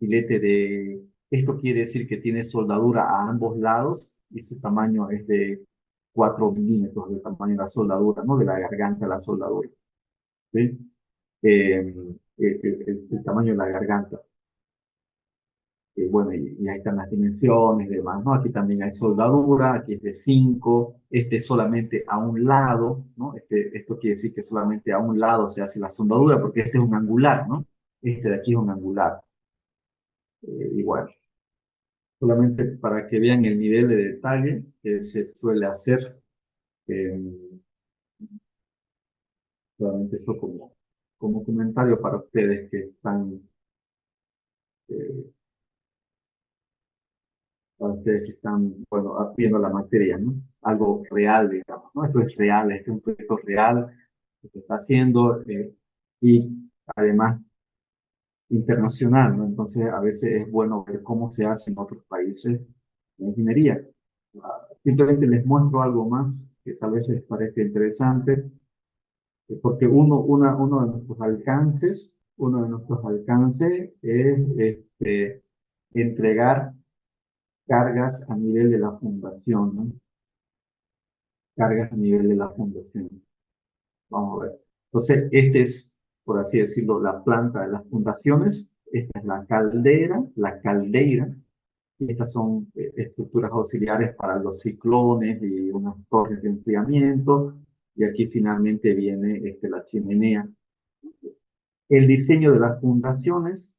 filete de, esto quiere decir que tiene soldadura a ambos lados y su tamaño es de 4 milímetros de tamaño de la soldadura, ¿no? De la garganta a la soldadura, ¿sí? El tamaño de la garganta. Bueno, y ahí están las dimensiones y demás, ¿no? Aquí también hay soldadura, aquí es de 5, este es solamente a un lado, ¿no? Esto quiere decir que solamente a un lado se hace la soldadura, porque este es un angular, ¿no? Este de aquí es un angular. Igual, solamente para que vean el nivel de detalle que se suele hacer, eh, solamente eso como comentario para ustedes que están eh, para ustedes que están, bueno, viendo la materia, ¿no? Algo real, digamos, ¿no? Esto es real, este es un proyecto real que se está haciendo y además internacional, ¿no? Entonces, a veces es bueno ver cómo se hace en otros países la ingeniería. Simplemente les muestro algo más que tal vez les parezca interesante, porque uno de nuestros alcances es entregar cargas a nivel de la fundación, ¿no? Cargas a nivel de la fundación. Vamos a ver. Entonces, este es, por así decirlo, la planta de las fundaciones. Esta es la caldeira, y estas son estructuras auxiliares para los ciclones y unas torres de enfriamiento. Y aquí finalmente viene la chimenea. El diseño de las fundaciones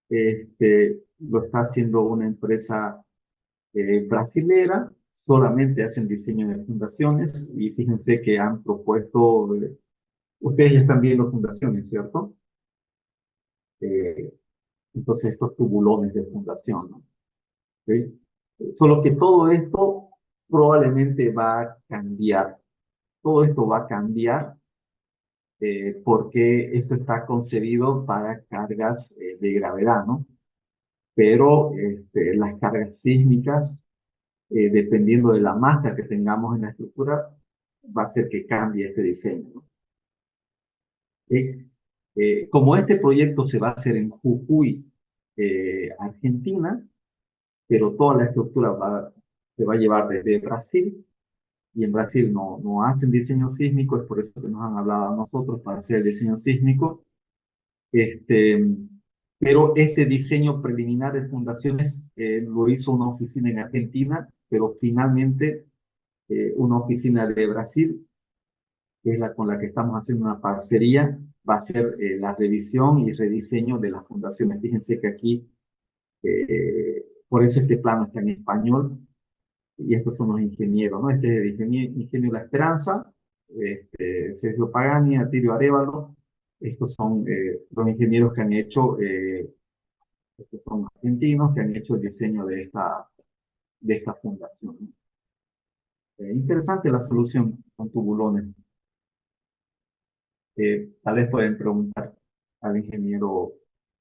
lo está haciendo una empresa brasilera, solamente hacen diseño de fundaciones y fíjense que han propuesto, ustedes ya están viendo fundaciones, ¿cierto? Eh, entonces estos tubulones de fundación, ¿no? ¿Sí? Solo que todo esto probablemente va a cambiar. Todo esto va a cambiar porque esto está concebido para cargas de gravedad, ¿no? Pero las cargas sísmicas dependiendo de la masa que tengamos en la estructura, va a hacer que cambie este diseño, ¿no? Como este proyecto se va a hacer en Jujuy, Argentina, pero toda la estructura se va a llevar desde Brasil, y en Brasil no hacen diseño sísmico, es por eso que nos han hablado a nosotros para hacer el diseño sísmico. Este, pero este diseño preliminar de fundaciones lo hizo una oficina en Argentina, pero finalmente una oficina de Brasil, que es la con la que estamos haciendo una parcería, va a hacer la revisión y rediseño de las fundaciones. Fíjense que aquí, por eso este plano está en español, y estos son los ingenieros, ¿no? Este es el ingenio La Esperanza, Sergio Pagani, Atilio Arévalo. Estos son los ingenieros que han hecho, estos son argentinos que han hecho el diseño de esta fundación. Interesante la solución con tubulones. Tal vez pueden preguntar al ingeniero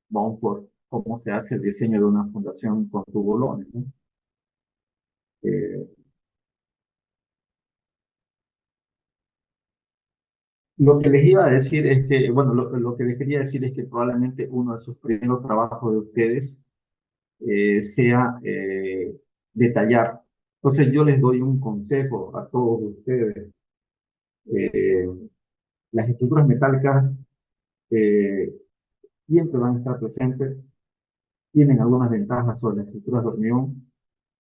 Baumford cómo se hace el diseño de una fundación con tubulones, ¿no? Eh, lo que les iba a decir es que, bueno, lo que les quería decir es que probablemente uno de sus primeros trabajos de ustedes sea detallar. Entonces yo les doy un consejo a todos ustedes. Eh, las estructuras metálicas eh, siempre van a estar presentes, tienen algunas ventajas sobre las estructuras de hormigón.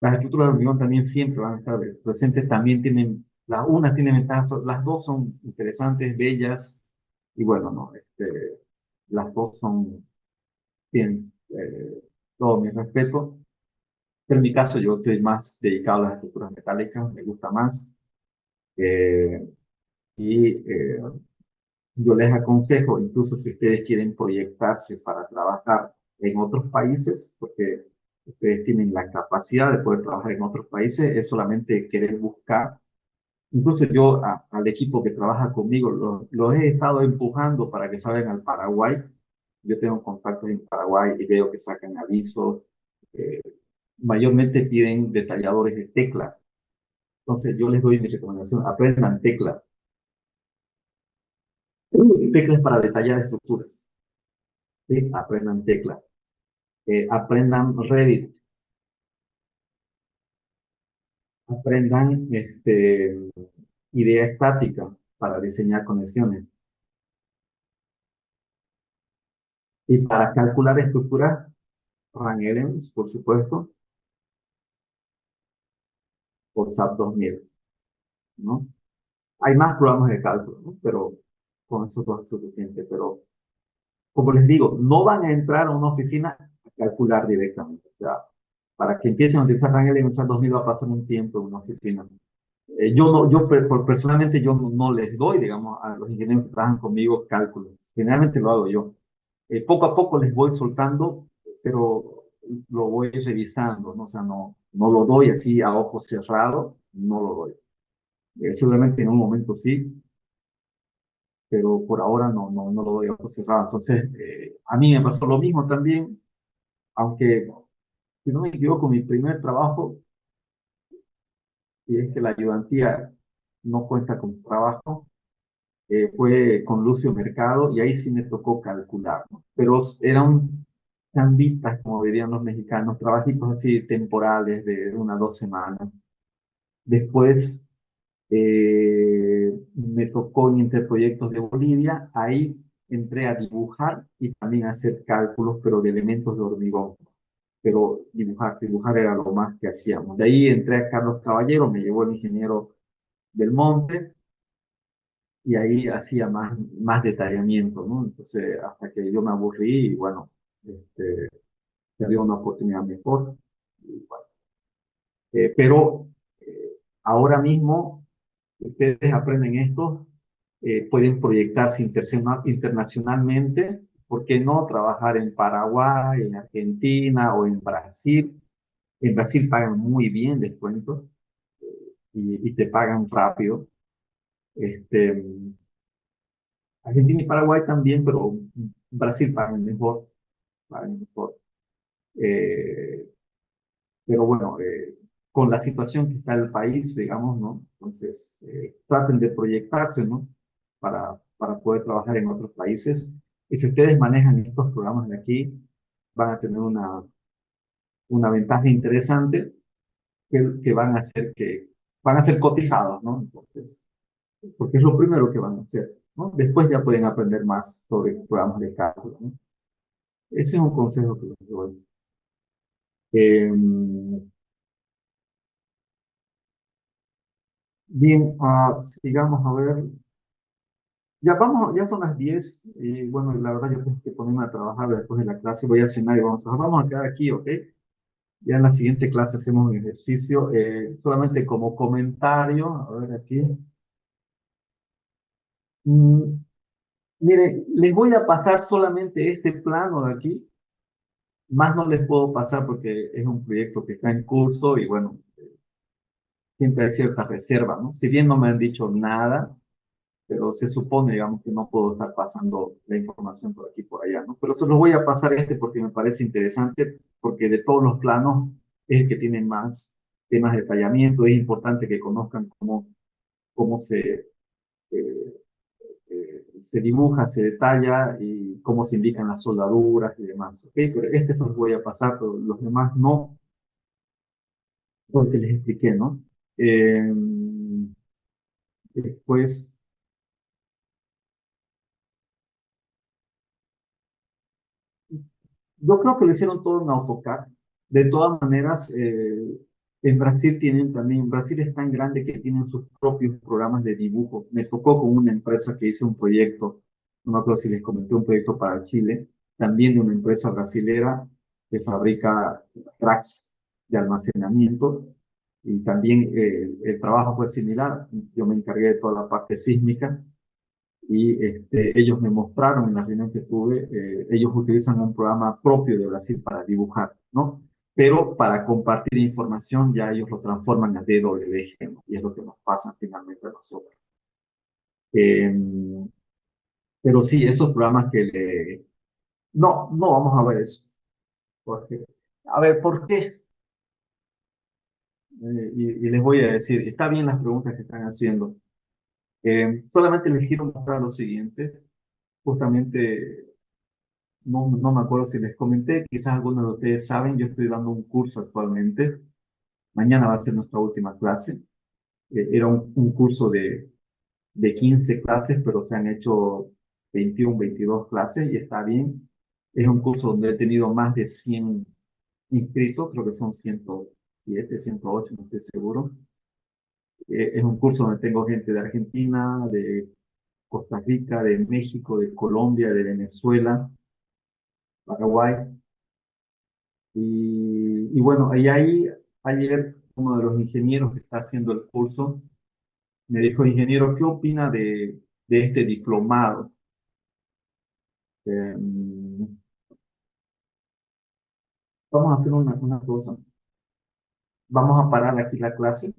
Las estructuras de hormigón también siempre van a estar presentes, también tienen, las unas tienen ventajas, las dos son interesantes, bellas, y bueno, no, las dos son, tienen todo mi respeto. Pero en mi caso yo estoy más dedicado a las estructuras metálicas, me gusta más. eh, y yo les aconsejo, incluso si ustedes quieren proyectarse para trabajar en otros países, porque ustedes tienen la capacidad de poder trabajar en otros países, es solamente querer buscar. Incluso yo al equipo que trabaja conmigo los he estado empujando para que salgan al Paraguay. Yo tengo contactos en Paraguay y veo que sacan avisos. eh, Mayormente piden detalladores de tecla. Entonces yo les doy mi recomendación, aprendan tecla. Teclas para detallar estructuras. ¿Sí? Aprendan tecla. Aprendan Revit. Aprendan idea estática para diseñar conexiones. Y para calcular estructuras, Run Elements, por supuesto, o SAP 2000, ¿no? Hay más programas de cálculo, ¿no? Pero con eso todo es suficiente. Pero, como les digo, no van a entrar a una oficina a calcular directamente. O sea, para que empiecen a utilizar Run Elements SAP 2000 va a pasar un tiempo en una oficina. Yo no, personalmente yo no les doy, digamos, a los ingenieros que trabajan conmigo cálculos. Generalmente lo hago yo. Poco a poco les voy soltando, pero lo voy revisando, ¿no? O sea, no lo doy así a ojos cerrados, no lo doy. Seguramente en un momento sí, pero por ahora no lo doy a ojos cerrados. Entonces, a mí me pasó lo mismo también, aunque, si no me equivoco, mi primer trabajo, y es que la ayudantía no cuenta con trabajo, fue con Lucio Mercado y ahí sí me tocó calcular, ¿no? Pero eran chambitas, como dirían los mexicanos, trabajitos así temporales de 1 o 2 semanas. Después me tocó en Interproyectos de Bolivia, ahí entré a dibujar y también a hacer cálculos, pero de elementos de hormigón. Pero dibujar era lo más que hacíamos. De ahí entré a Carlos Caballero, me llevó el ingeniero del Monte, y ahí hacía más detallamiento, ¿no? Entonces, hasta que yo me aburrí y bueno, se dio una oportunidad mejor. Y, bueno, pero ahora mismo, ustedes aprenden esto, pueden proyectarse internacionalmente, ¿por qué no trabajar en Paraguay, en Argentina o en Brasil? En Brasil pagan muy bien descuentos y te pagan rápido. Este, Argentina y Paraguay también, pero Brasil pagan mejor, pagan mejor. Eh, pero bueno, con la situación que está el país, digamos, ¿no? Entonces, traten de proyectarse, ¿no? Para poder trabajar en otros países. Y si ustedes manejan estos programas de aquí, van a tener una ventaja interesante que van a ser cotizados, ¿no? Entonces, porque es lo primero que van a hacer, ¿no? Después ya pueden aprender más sobre programas de cálculo, ¿no? Ese es un consejo que les doy. Eh, Bien, sigamos a ver. Ya vamos, ya son las 10 y bueno, la verdad yo tengo que ponerme a trabajar después de la clase, voy a cenar y vamos a trabajar. Vamos a quedar aquí, ¿ok? Ya en la siguiente clase hacemos un ejercicio, solamente como comentario, a ver aquí. Mm, mire, les voy a pasar solamente este plano de aquí. Más no les puedo pasar porque es un proyecto que está en curso y bueno, siempre hay cierta reserva, ¿no? Si bien no me han dicho nada, pero se supone, digamos, que no puedo estar pasando la información por aquí y por allá, ¿no? Pero se los voy a pasar este porque me parece interesante, porque de todos los planos es el que tiene más temas de detallamiento. Es importante que conozcan cómo se dibuja, se detalla y cómo se indican las soldaduras y demás, ¿ok? Pero este se los voy a pasar, pero los demás no, porque les expliqué, ¿no? Eh, después, yo creo que lo hicieron todo en AutoCAD. De todas maneras, en Brasil tienen también, Brasil es tan grande que tienen sus propios programas de dibujo. Me tocó con una empresa que hizo un proyecto, no me acuerdo si les comenté, un proyecto para Chile, también de una empresa brasilera que fabrica racks de almacenamiento. Y también el trabajo fue similar. Yo me encargué de toda la parte sísmica y ellos me mostraron en la reunión que tuve, ellos utilizan un programa propio de Brasil para dibujar, ¿no? Pero para compartir información ya ellos lo transforman a DWG, ¿no? Y es lo que nos pasa finalmente a nosotros. Eh, pero sí, esos programas que le... No, no vamos a ver eso. Porque... A ver, ¿por qué? Y les voy a decir, está bien las preguntas que están haciendo. Solamente les quiero mostrar lo siguiente. Justamente no me acuerdo si les comenté, quizás algunos de ustedes saben, yo estoy dando un curso actualmente. Mañana va a ser nuestra última clase. Era un curso de 15 clases, pero se han hecho 21, 22 clases y está bien. Es un curso donde he tenido más de 100 inscritos, creo que son 107, 108, no estoy seguro. Es un curso donde tengo gente de Argentina, de Costa Rica, de México, de Colombia, de Venezuela, Paraguay. Y bueno, y ahí ayer uno de los ingenieros que está haciendo el curso me dijo, ingeniero, ¿qué opina de este diplomado? Eh, vamos a hacer una cosa. Vamos a parar aquí la clase